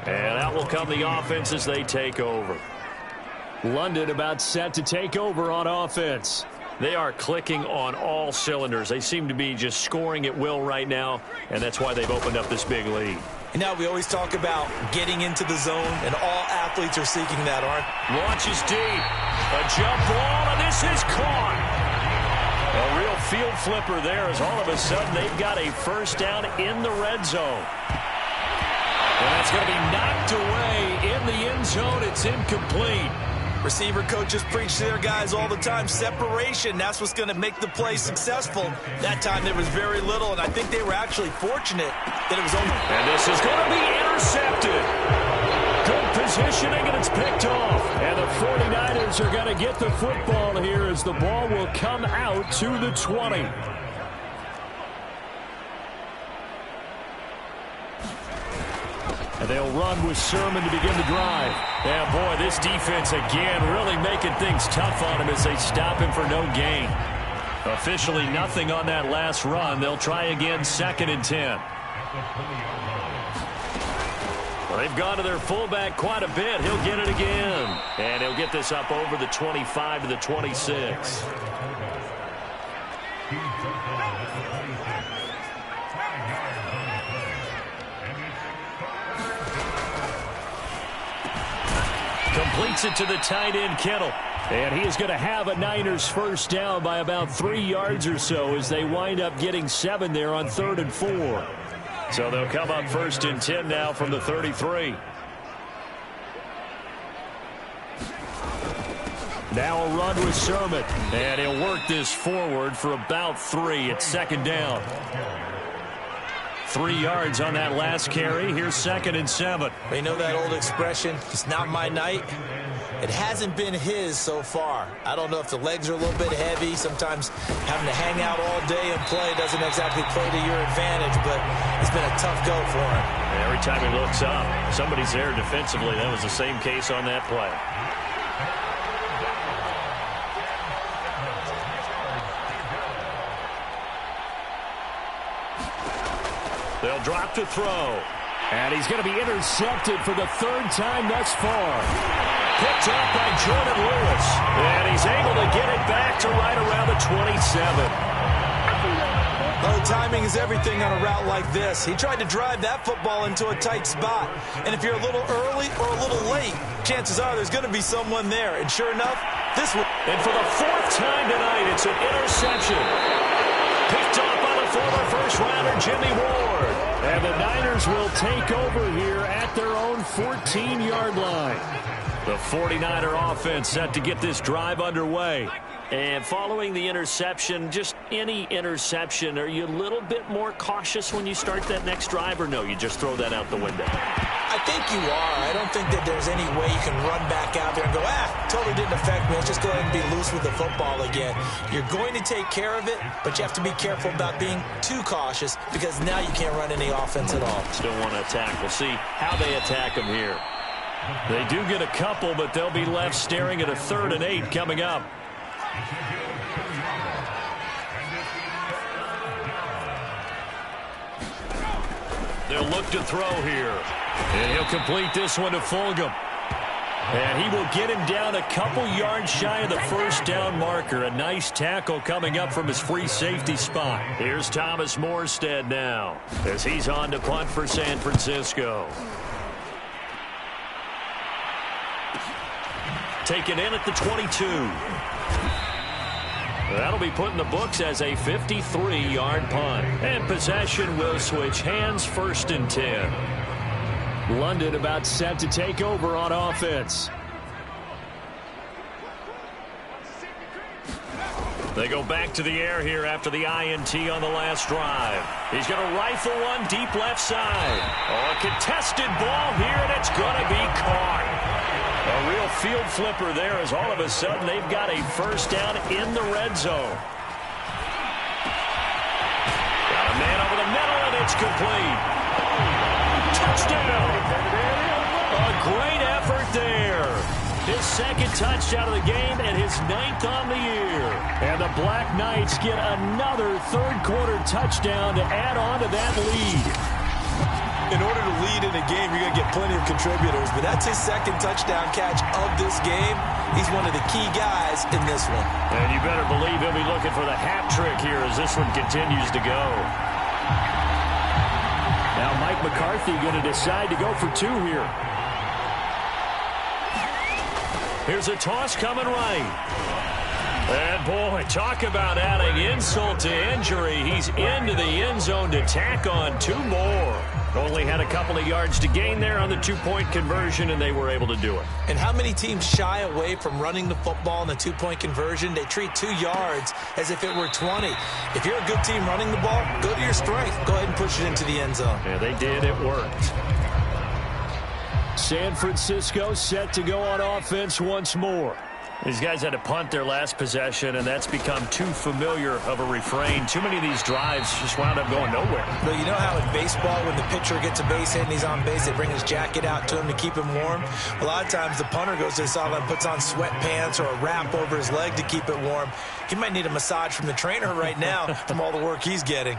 And out will come the offense as they take over. London about set to take over on offense. They are clicking on all cylinders. They seem to be just scoring at will right now, and that's why they've opened up this big lead. You know, we always talk about getting into the zone, and all athletes are seeking that, aren't? Launches deep. A jump ball, and this is caught. A real field flipper there as all of a sudden they've got a first down in the red zone. And that's going to be knocked away in the end zone. It's incomplete. Receiver coaches preach to their guys all the time. Separation, that's what's going to make the play successful. That time there was very little, and I think they were actually fortunate that it was only... And this is going to be intercepted. Good positioning, and it's picked off. And the 49ers are going to get the football here as the ball will come out to the 20. And they'll run with Sermon to begin the drive. Yeah, boy, this defense again really making things tough on him as they stop him for no gain. Officially nothing on that last run. They'll try again, 2nd and 10. Well, they've gone to their fullback quite a bit. He'll get it again. And he'll get this up over the 25 to the 26. Completes it to the tight end, Kittle. And he is going to have a Niners first down by about 3 yards or so as they wind up getting 7 there on 3rd and 4. So they'll come up 1st and 10 now from the 33. Now a run with Sermon. And he'll work this forward for about 3. It's 2nd down. 3 yards on that last carry. Here's 2nd and 7. You know that old expression, it's not my night? It hasn't been his so far. I don't know if the legs are a little bit heavy. Sometimes having to hang out all day and play doesn't exactly play to your advantage, but it's been a tough go for him. Every time he looks up, somebody's there defensively. That was the same case on that play. They'll drop to throw. And he's going to be intercepted for the third time thus far. Picked up by Jordan Lewis. And he's able to get it back to right around the 27. Well, timing is everything on a route like this. He tried to drive that football into a tight spot. And if you're a little early or a little late, chances are there's going to be someone there. And sure enough, this one. And for the fourth time tonight, it's an interception. Picked off by the former first-rounder Jimmy Ward. And the Niners will take over here at their own 14-yard line. The 49er offense set to get this drive underway. And following the interception, just any interception, are you a little bit more cautious when you start that next drive, or no, you just throw that out the window? I think you are. I don't think that there's any way you can run back out there and go, totally didn't affect me. Let's just go ahead and be loose with the football again. You're going to take care of it, but you have to be careful about being too cautious because now you can't run any offense at all. Still want to attack. We'll see how they attack them here. They do get a couple, but they'll be left staring at a 3rd and 8 coming up. They'll look to throw here. And he'll complete this one to Fulgham. And he will get him down a couple yards shy of the first down marker. A nice tackle coming up from his free safety spot. Here's Thomas Morstead now as he's on to punt for San Francisco. Taken in at the 22. That'll be put in the books as a 53-yard punt. And possession will switch hands, 1st and 10. London about set to take over on offense. They go back to the air here after the INT on the last drive. He's going to rifle one deep left side. Oh, a contested ball here, and it's going to be caught. A real field flipper there as all of a sudden they've got a first down in the red zone. Got a man over the middle, and it's complete. Touchdown! A great effort there. His 2nd touchdown of the game and his 9th on the year. And the Black Knights get another 3rd-quarter touchdown to add on to that lead. In order to lead in a game, you're going to get plenty of contributors, but that's his 2nd touchdown catch of this game. He's one of the key guys in this one. And you better believe he'll be looking for the hat trick here as this one continues to go. Now Mike McCarthy going to decide to go for 2 here. Here's a toss coming right. And, boy, talk about adding insult to injury. He's into the end zone to tack on 2 more. Only had a couple of yards to gain there on the 2-point conversion, and they were able to do it. And how many teams shy away from running the football in the 2-point conversion? They treat 2 yards as if it were 20. If you're a good team running the ball, go to your strength. Go ahead and push it into the end zone. Yeah, they did. It worked. San Francisco set to go on offense once more. These guys had to punt their last possession, and that's become too familiar of a refrain. Too many of these drives just wound up going nowhere. But you know how in baseball, when the pitcher gets a base hit and he's on base, they bring his jacket out to him to keep him warm? A lot of times the punter goes to the sideline, puts on sweatpants or a wrap over his leg to keep it warm. He might need a massage from the trainer right now from all the work he's getting.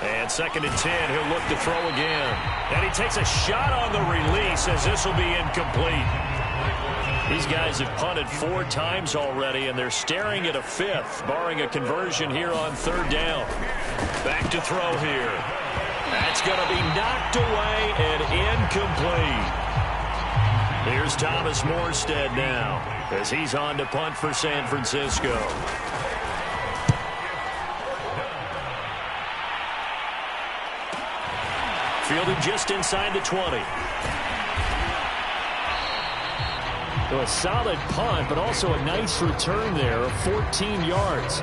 And 2nd and 10, he'll look to throw again. And he takes a shot on the release as this will be incomplete. These guys have punted 4 times already, and they're staring at a 5th, barring a conversion here on 3rd down. Back to throw here. That's going to be knocked away and incomplete. Here's Thomas Morstead now as he's on to punt for San Francisco. Fielded just inside the 20. So a solid punt, but also a nice return there of 14 yards.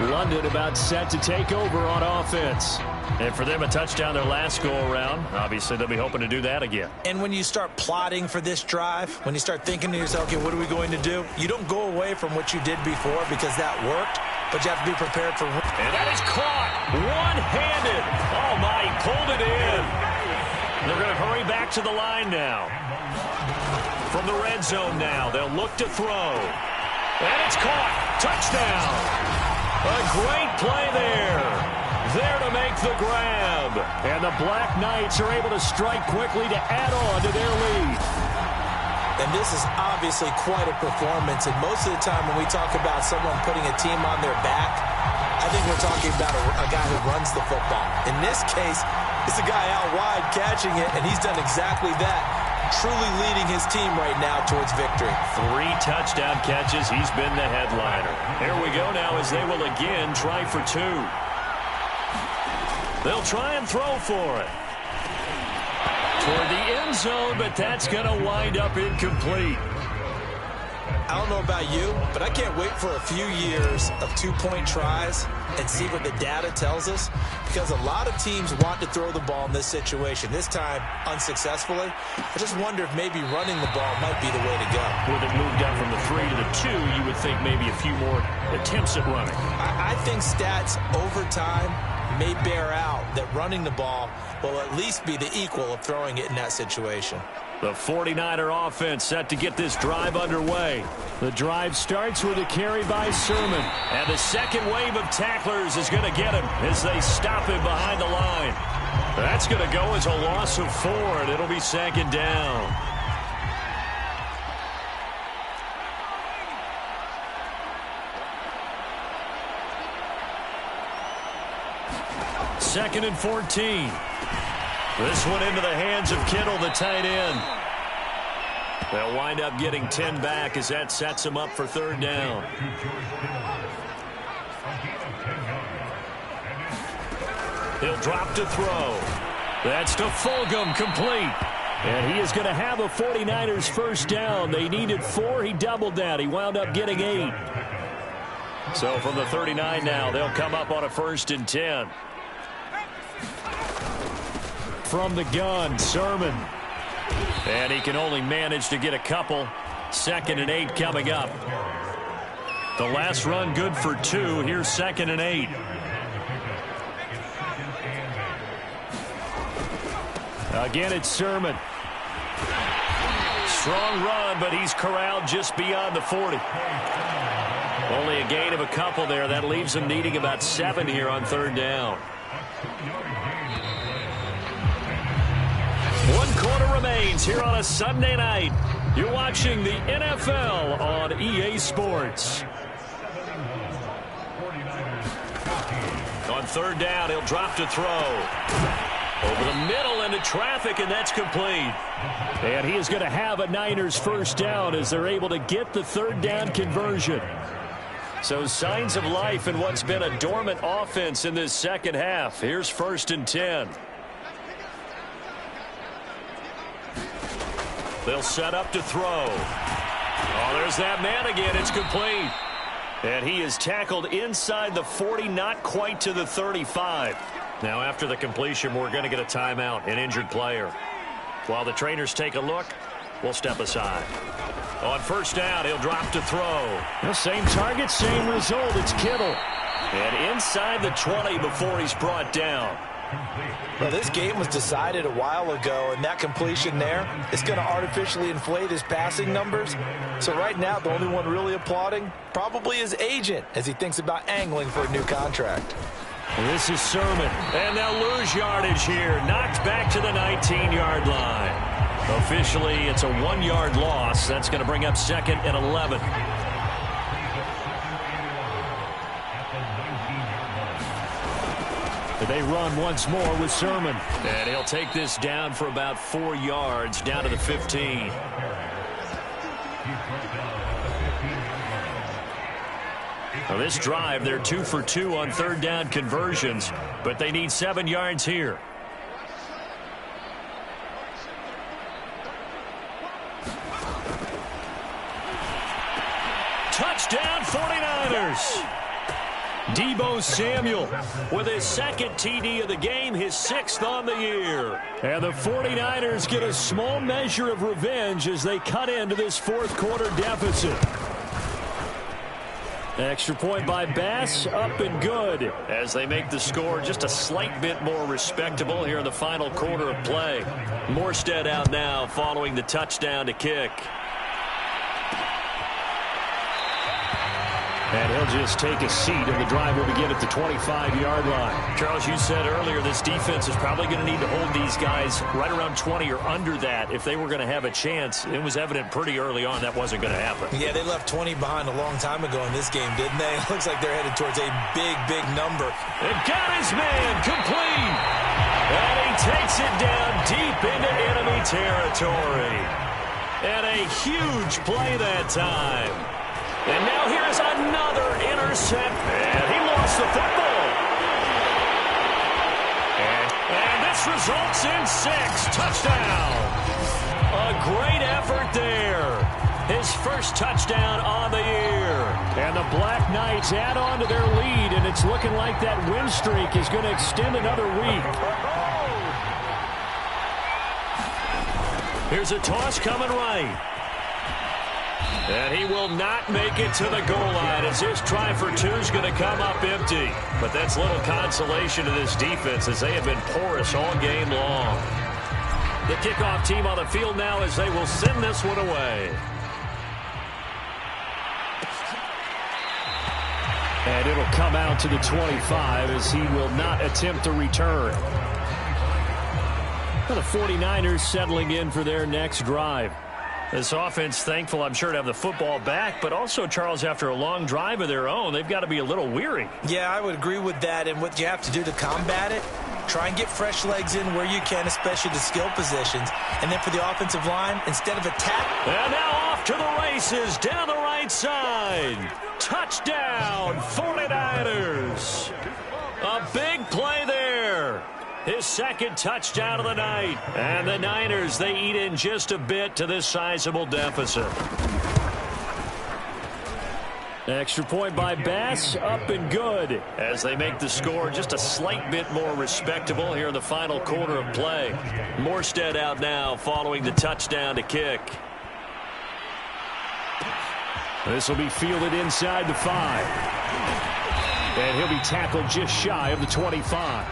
London about set to take over on offense. And for them, a touchdown their last go-around. Obviously, they'll be hoping to do that again. And when you start plotting for this drive, when you start thinking to yourself, okay, what are we going to do? You don't go away from what you did before because that worked, but you have to be prepared for... And that is caught one-handed. Oh, my, he pulled it in. They're going to hurry back to the line now. From the red zone now, they'll look to throw. And it's caught. Touchdown. A great play there. There to make the grab. And the Black Knights are able to strike quickly to add on to their lead. And this is obviously quite a performance. And most of the time when we talk about someone putting a team on their back, I think we're talking about a guy who runs the football. In this case, it's a guy out wide catching it, and he's done exactly that, truly leading his team right now towards victory. 3 touchdown catches. He's been the headliner. Here we go now as they will again try for 2. They'll try and throw for it. Toward the end zone, but that's going to wind up incomplete. I don't know about you, but I can't wait for a few years of 2-point tries and see what the data tells us, because a lot of teams want to throw the ball in this situation. This time, unsuccessfully. I just wonder if maybe running the ball might be the way to go. With it moved up from the 3 to the 2, you would think maybe a few more attempts at running. I think stats over time may bear out that running the ball will at least be the equal of throwing it in that situation. The 49er offense set to get this drive underway. The drive starts with a carry by Sermon. And the second wave of tacklers is going to get him as they stop him behind the line. That's going to go as a loss of 4, and it'll be 2nd down. Second and 14. This one into the hands of Kittle, the tight end. They'll wind up getting 10 back as that sets them up for 3rd down. He'll drop to throw. That's to Fulgham, complete. And he is going to have a 49ers first down. They needed 4. He doubled that. He wound up getting 8. So from the 39 now, they'll come up on a 1st and 10. From the gun, Sermon. And he can only manage to get a couple. 2nd and 8 coming up. The last run good for 2. Here's 2nd and 8. Again, it's Sermon. Strong run, but he's corralled just beyond the 40. Only a gain of a couple there. That leaves him needing about 7 here on 3rd down. 1 quarter remains here on a Sunday night. You're watching the NFL on EA Sports. On 3rd down, he'll drop to throw. Over the middle into traffic, and that's complete. And he is going to have a Niners first down as they're able to get the 3rd down conversion. So signs of life in what's been a dormant offense in this second half. Here's 1st and 10. They'll set up to throw. Oh, there's that man again. It's complete. And he is tackled inside the 40, not quite to the 35. Now, after the completion, we're going to get a timeout, an injured player. While the trainers take a look, we'll step aside. On 1st down, he'll drop to throw. The same target, same result. It's Kittle. And inside the 20 before he's brought down. Well, this game was decided a while ago, and that completion there is going to artificially inflate his passing numbers. So right now, the only one really applauding probably his agent as he thinks about angling for a new contract. This is Sermon, and they'll lose yardage here. Knocked back to the 19-yard line. Officially, it's a 1-yard loss. That's going to bring up 2nd and 11. They run once more with Sermon. And he'll take this down for about 4 yards, down to the 15. Now this drive, they're 2 for 2 on 3rd down conversions, but they need 7 yards here. Touchdown 49ers! Deebo Samuel with his 2nd TD of the game, his 6th on the year. And the 49ers get a small measure of revenge as they cut into this 4th quarter deficit. Extra point by Bass, up and good, as they make the score just a slight bit more respectable here in the final quarter of play. Morstead out now following the touchdown to kick. And he'll just take a seat, and the drive will begin at the 25-yard line. Charles, you said earlier this defense is probably going to need to hold these guys right around 20 or under that if they were going to have a chance. It was evident pretty early on that wasn't going to happen. Yeah, they left 20 behind a long time ago in this game, didn't they? It looks like they're headed towards a big, big number. And got his man complete. And he takes it down deep into enemy territory. And a huge play that time. And now here's another intercept. And he lost the football. And this results in 6. Touchdown. A great effort there. His first touchdown on the year. And the Black Knights add on to their lead, and it's looking like that win streak is going to extend another week. Here's a toss coming right. And he will not make it to the goal line as his try for 2 is going to come up empty. But that's little consolation to this defense as they have been porous all game long. The kickoff team on the field now as they will send this one away. And it'll come out to the 25 as he will not attempt to return. Well, the 49ers settling in for their next drive. This offense thankful, I'm sure, to have the football back, but also, Charles, after a long drive of their own, they've got to be a little weary. Yeah, I would agree with that, and what you have to do to combat it, try and get fresh legs in where you can, especially the skill positions. And then for the offensive line, instead of attack. And now off to the races down the right side. Touchdown, 49ers. A big play there. His second touchdown of the night. And the Niners, they eat in just a bit to this sizable deficit. Extra point by Bass, up and good, as they make the score just a slight bit more respectable here in the final quarter of play. Morstead out now following the touchdown to kick. This will be fielded inside the 5. And he'll be tackled just shy of the 25.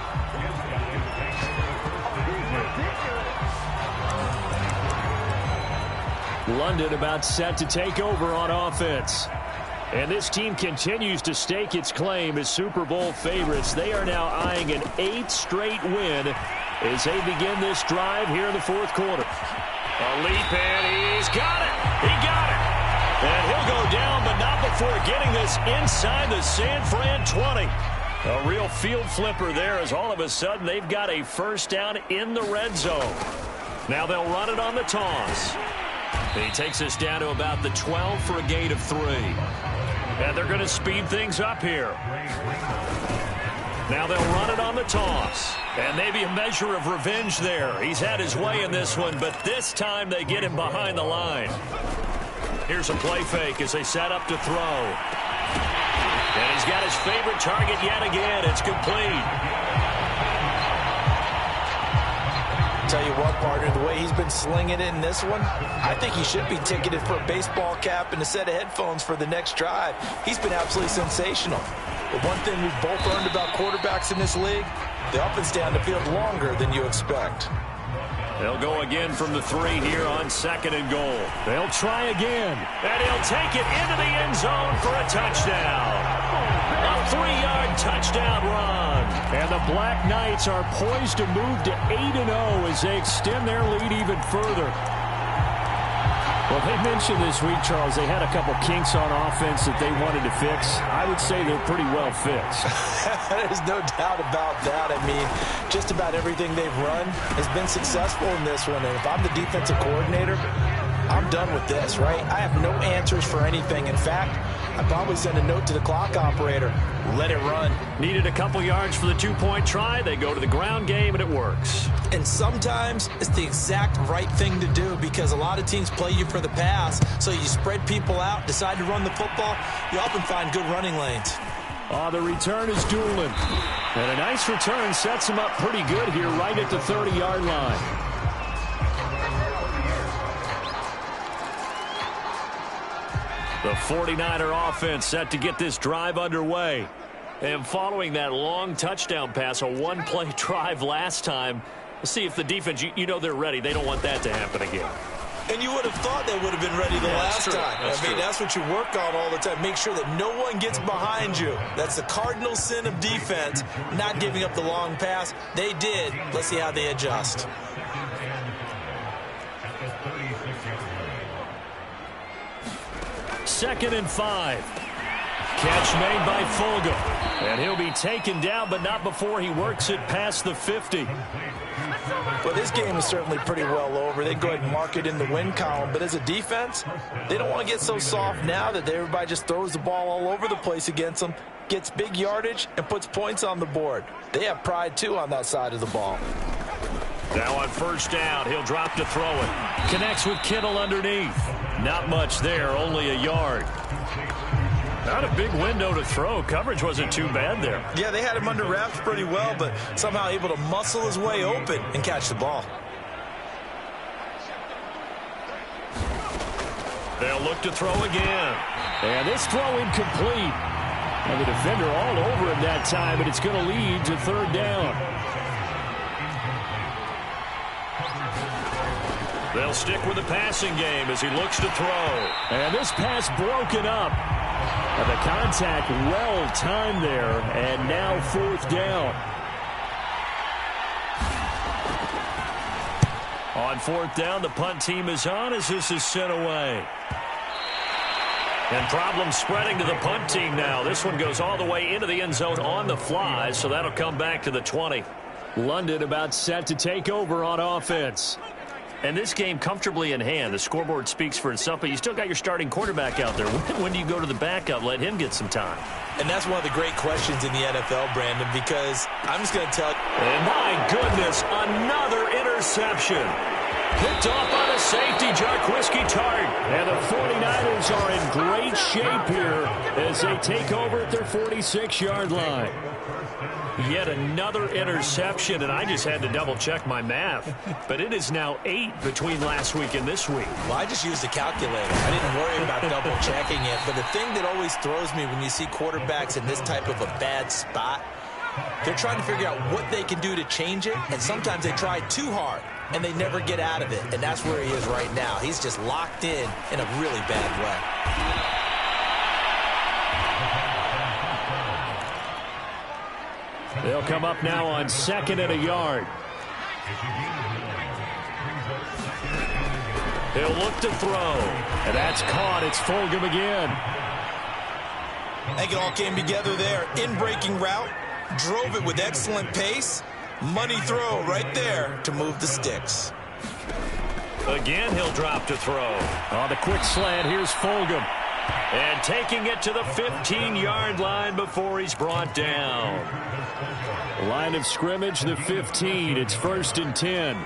London about set to take over on offense. And this team continues to stake its claim as Super Bowl favorites. They are now eyeing an 8th straight win as they begin this drive here in the 4th quarter. A leap, and he's got it. He got it. And he'll go down, but not before getting this inside the San Fran 20. A real field flipper there as all of a sudden they've got a first down in the red zone. Now they'll run it on the toss. He takes us down to about the 12 for a gain of 3. And they're going to speed things up here. Now they'll run it on the toss. And maybe a measure of revenge there. He's had his way in this one, but this time they get him behind the line. Here's a play fake as they set up to throw. And he's got his favorite target yet again. It's complete. Tell you what, partner, the way he's been slinging it in this one, I think he should be ticketed for a baseball cap and a set of headphones for the next drive. He's been absolutely sensational. But one thing we've both learned about quarterbacks in this league, they often stay on the field longer than you expect. They'll go again from the 3 here on 2nd and goal. They'll try again. And he'll take it into the end zone for a touchdown. A 3-yard touchdown run. And the Black Knights are poised to move to 8-0 as they extend their lead even further. Well, they mentioned this week, Charles, they had a couple kinks on offense that they wanted to fix. I would say they're pretty well fixed. There's no doubt about that. I mean, just about everything they've run has been successful in this one. And if I'm the defensive coordinator, I'm done with this, right? I have no answers for anything. In fact, I'd probably send a note to the clock operator. Let it run. Needed a couple yards for the 2-point try. They go to the ground game, and it works. And sometimes it's the exact right thing to do because a lot of teams play you for the pass. So you spread people out, decide to run the football. You often find good running lanes. The return is Doolin. And a nice return sets him up pretty good here right at the 30-yard line. The 49er offense set to get this drive underway. And following that long touchdown pass, a one-play drive last time, let's see if the defense, you know they're ready. They don't want that to happen again. And you would have thought they would have been ready the last time. That's what you work on all the time. Make sure that no one gets behind you. That's the cardinal sin of defense, not giving up the long pass. They did. Let's see how they adjust. Second and 5. Catch made by Fulgham. And he'll be taken down, but not before he works it past the 50. Well, this game is certainly pretty well over. They go ahead and mark it in the win column. But as a defense, they don't want to get so soft now that everybody just throws the ball all over the place against them, gets big yardage, and puts points on the board. They have pride, too, on that side of the ball. Now on first down, he'll drop to throw it. Connects with Kittle underneath. Not much there, only a yard. Not a big window to throw. Coverage wasn't too bad there. Yeah, they had him under wraps pretty well, but somehow able to muscle his way open and catch the ball. They'll look to throw again. And this throw incomplete. And the defender all over him that time, but it's going to lead to third down. They'll stick with the passing game as he looks to throw. And this pass broken up. And the contact well timed there, and now fourth down. On fourth down, the punt team is on as this is sent away. And problems spreading to the punt team now. This one goes all the way into the end zone on the fly, so that'll come back to the 20. London about set to take over on offense. And this game comfortably in hand. The scoreboard speaks for itself, but you still got your starting quarterback out there. When do you go to the backup, let him get some time? And that's one of the great questions in the NFL, Brandon, because I'm just going to tell you. And my goodness, another interception. Picked off by the safety, Jarquiski Tart. And the 49ers are in great shape here as they take over at their 46-yard line. Yet another interception, and I just had to double-check my math. But it is now 8 between last week and this week. Well, I just used a calculator. I didn't worry about double-checking it. But the thing that always throws me when you see quarterbacks in this type of a bad spot, they're trying to figure out what they can do to change it, and sometimes they try too hard, and they never get out of it. And that's where he is right now. He's just locked in a really bad way. They'll come up now on 2nd and a yard. He'll look to throw. And that's caught. It's Fulgham again. I think it all came together there. In-breaking route. Drove it with excellent pace. Money throw right there to move the sticks. Again, he'll drop to throw. On the quick slant, here's Fulgham. And taking it to the 15-yard line before he's brought down. Line of scrimmage, the 15. It's 1st and 10.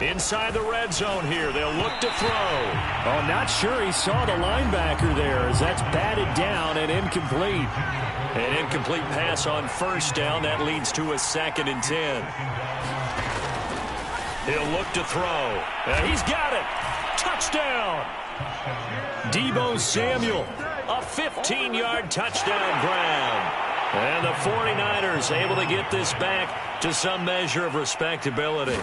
Inside the red zone here. They'll look to throw. Oh, not sure he saw the linebacker there as that's batted down and incomplete. An incomplete pass on first down. That leads to a 2nd and 10. He'll look to throw. He's got it. Touchdown. Deebo Samuel. A 15-yard touchdown grab. And the 49ers able to get this back to some measure of respectability.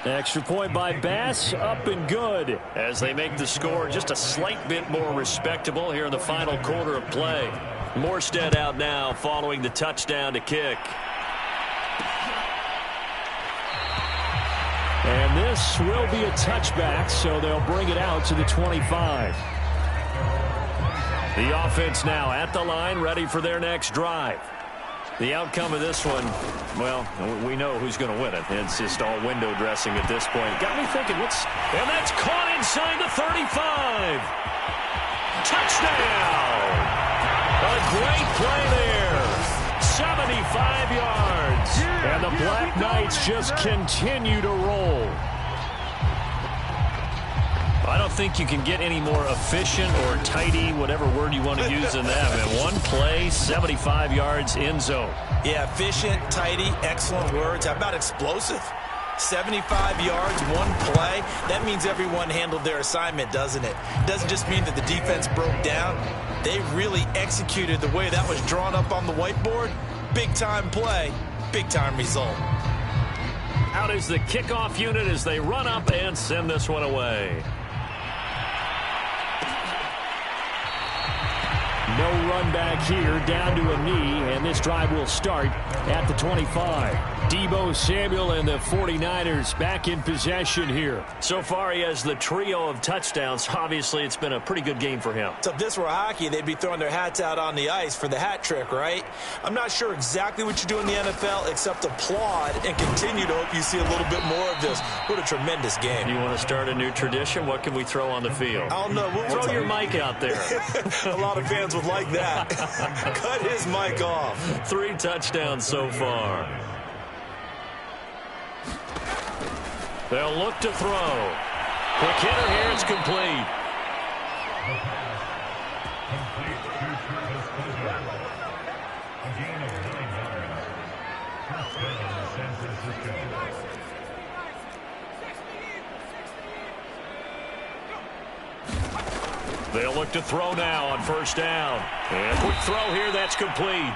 Extra point by Bass, up and good, as they make the score just a slight bit more respectable here in the final quarter of play. Morstead out now following the touchdown to kick. And this will be a touchback, so they'll bring it out to the 25. The offense now at the line, ready for their next drive. The outcome of this one, well, we know who's going to win it. It's just all window dressing at this point. Got me thinking, and that's caught inside the 35. Touchdown! A great play there. 75 yards. And the Black Knights just continue to roll. I don't think you can get any more efficient or tidy, whatever word you want to use in that. Man, one play, 75 yards, end zone. Yeah, efficient, tidy, excellent words. How about explosive? 75 yards, one play. That means everyone handled their assignment, doesn't it? Doesn't just mean that the defense broke down. They really executed the way that was drawn up on the whiteboard. Big-time play, big-time result. Out is the kickoff unit as they run up and send this one away. No run back here, down to a knee, and this drive will start at the 25. Deebo Samuel and the 49ers back in possession here. So far, he has the trio of touchdowns. Obviously, it's been a pretty good game for him. So if this were hockey, they'd be throwing their hats out on the ice for the hat trick, right? I'm not sure exactly what you do in the NFL except applaud and continue to hope you see a little bit more of this. What a tremendous game. You want to start a new tradition? What can we throw on the field? I don't know. Throw your mic out there. A lot of fans would like that. Cut his mic off. 3 touchdowns so far. They'll look to throw. Quick hitter here, it's complete. They'll look to throw now on first down. And quick throw here, that's complete.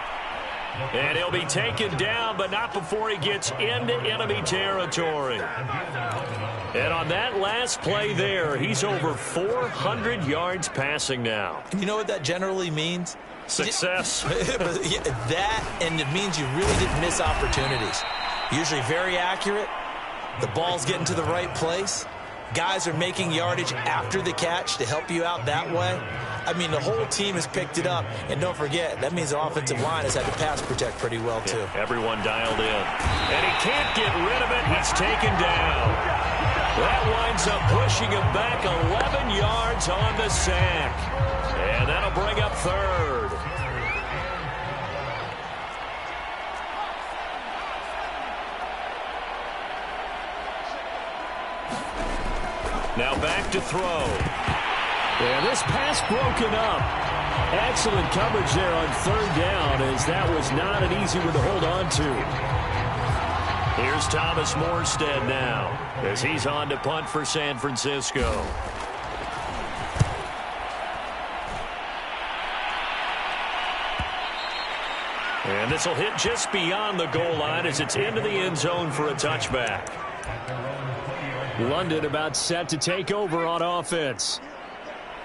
And he'll be taken down, but not before he gets into enemy territory. And on that last play there, he's over 400 yards passing now. You know what that generally means? Success. That, and it means you really didn't miss opportunities. Usually very accurate. The ball's getting to the right place. Guys are making yardage after the catch to help you out that way. I mean, the whole team has picked it up. And don't forget, that means the offensive line has had to pass protect pretty well, too. Yeah, everyone dialed in. And he can't get rid of it. He's taken down. That winds up pushing him back 11 yards on the sack. And that'll bring up third. Now back to throw. Yeah, this pass broken up. Excellent coverage there on third down, as that was not an easy one to hold on to. Here's Thomas Morstead now, as he's on to punt for San Francisco. And this will hit just beyond the goal line as it's into the end zone for a touchback. London about set to take over on offense.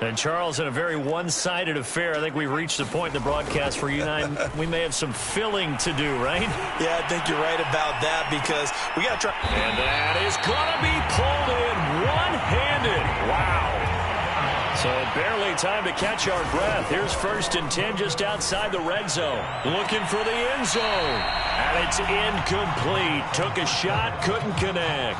And Charles, in a very one-sided affair, I think we've reached the point in the broadcast where you and I, we may have some filling to do, right? Yeah, I think you're right about that because we got to try. And that is going to be pulled in one-handed. Wow. So barely time to catch our breath. Here's 1st and 10 just outside the red zone. Looking for the end zone. And it's incomplete. Took a shot, couldn't connect.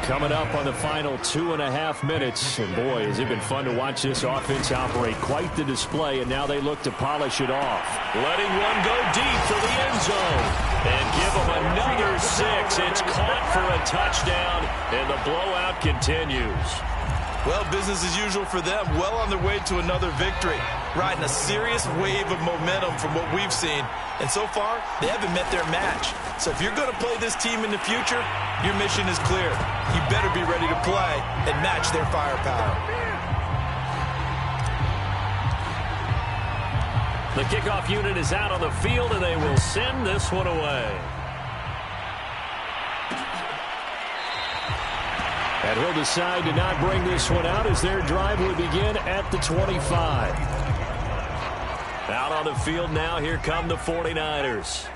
Coming up on the final 2.5 minutes. And boy, has it been fun to watch this offense operate. Quite the display, and now they look to polish it off. Letting one go deep for the end zone. And give them another 6. It's caught for a touchdown, and the blowout continues. Well, business as usual for them. Well on their way to another victory. Riding a serious wave of momentum from what we've seen. And so far, they haven't met their match. So if you're going to play this team in the future, your mission is clear. You better be ready to play and match their firepower. The kickoff unit is out on the field, and they will send this one away. And he'll decide to not bring this one out as their drive will begin at the 25. Out on the field now, here come the 49ers.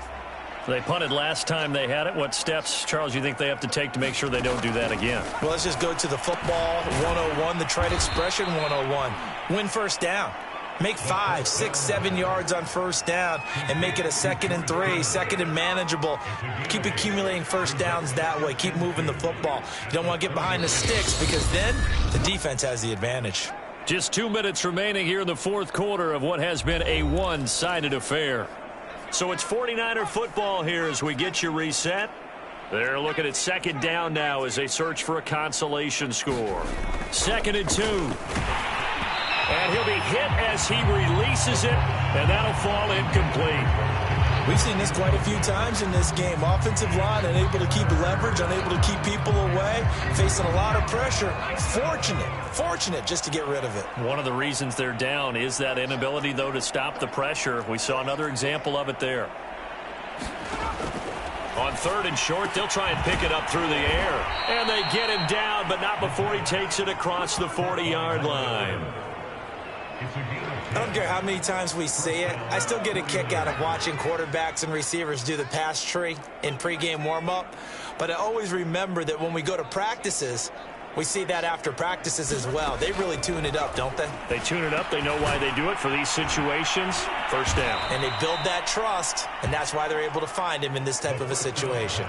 They punted last time they had it. What steps, Charles, you think they have to take to make sure they don't do that again? Well, let's just go to the football 101, the trade expression 101. Win first down. Make 5, 6, 7 yards on first down and make it a 2nd and 3, 2nd and manageable. Keep accumulating first downs that way. Keep moving the football. You don't want to get behind the sticks because then the defense has the advantage. Just 2 minutes remaining here in the fourth quarter of what has been a one-sided affair. So it's 49er football here as we get you reset. They're looking at 2nd down now as they search for a consolation score. 2nd and 2. And he'll be hit as he releases it, and that'll fall incomplete. We've seen this quite a few times in this game. Offensive line unable to keep leverage, unable to keep people away, facing a lot of pressure. Fortunate just to get rid of it. One of the reasons they're down is that inability, though, to stop the pressure. We saw another example of it there. On 3rd and short, they'll try and pick it up through the air. And they get him down, but not before he takes it across the 40-yard line. I don't care how many times we see it. I still get a kick out of watching quarterbacks and receivers do the pass tree in pregame warm-up. But I always remember that when we go to practices, we see that after practices as well. They really tune it up, don't they? They tune it up. They know why they do it for these situations. First down. And they build that trust, and that's why they're able to find him in this type of a situation.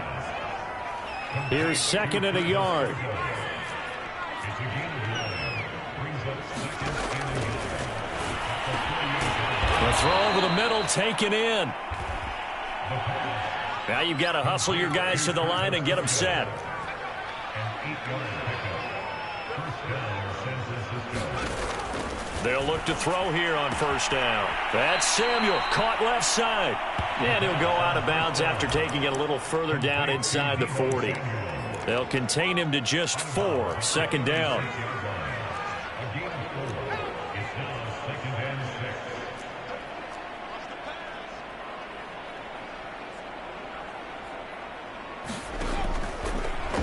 Here's 2nd and a yard. The throw over the middle, taken in. Now you've got to hustle your guys to the line and get them set. They'll look to throw here on 1st down. That's Samuel, caught left side. And he'll go out of bounds after taking it a little further down inside the 40. They'll contain him to just 4. 2nd down.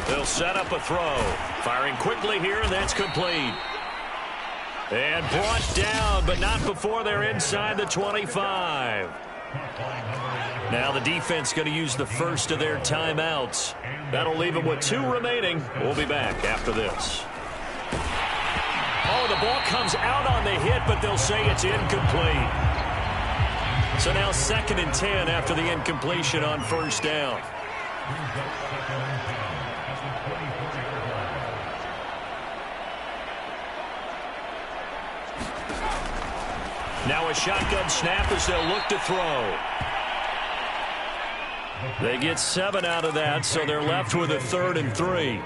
They'll set up a throw. Firing quickly here, and that's complete. And brought down, but not before they're inside the 25. Now the defense going to use the first of their timeouts. That'll leave them with 2 remaining. We'll be back after this. Oh, the ball comes out on the hit, but they'll say it's incomplete. So now 2nd and 10 after the incompletion on 1st down. Now a shotgun snap as they'll look to throw. They get 7 out of that, so they're left with a 3rd and 3.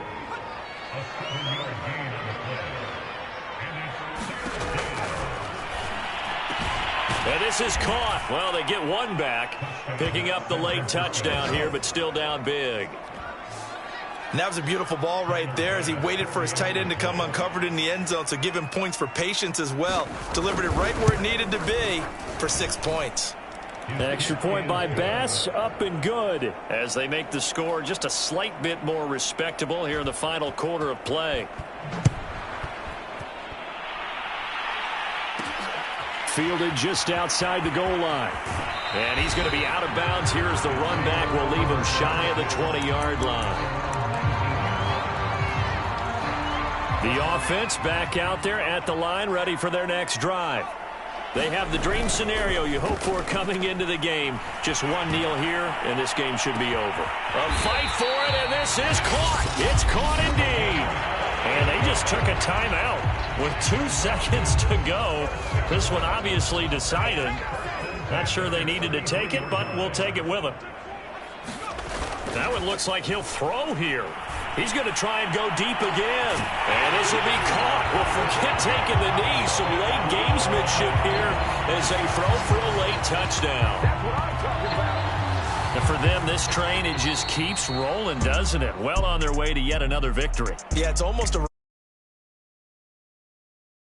And this is caught. Well, they get 1 back, picking up the late touchdown here, but still down big. And that was a beautiful ball right there as he waited for his tight end to come uncovered in the end zone, so give him points for patience as well. Delivered it right where it needed to be for 6 points. Extra point by Bass, up and good as they make the score just a slight bit more respectable here in the final quarter of play. Fielded just outside the goal line. And he's going to be out of bounds here as the run back will leave him shy of the 20-yard line. The offense back out there at the line, ready for their next drive. They have the dream scenario you hope for coming into the game. Just 1 kneel here, and this game should be over. A fight for it, and this is caught. It's caught indeed. And they just took a timeout with 2 seconds to go. This one obviously decided. Not sure they needed to take it, but we'll take it with them. That one looks like he'll throw here. He's going to try and go deep again. And this will be caught. Well, forget taking the knee. Some late gamesmanship here as they throw for a late touchdown. That's what I'm talking about. And for them, this train, it just keeps rolling, doesn't it? Well on their way to yet another victory. Yeah, it's almost a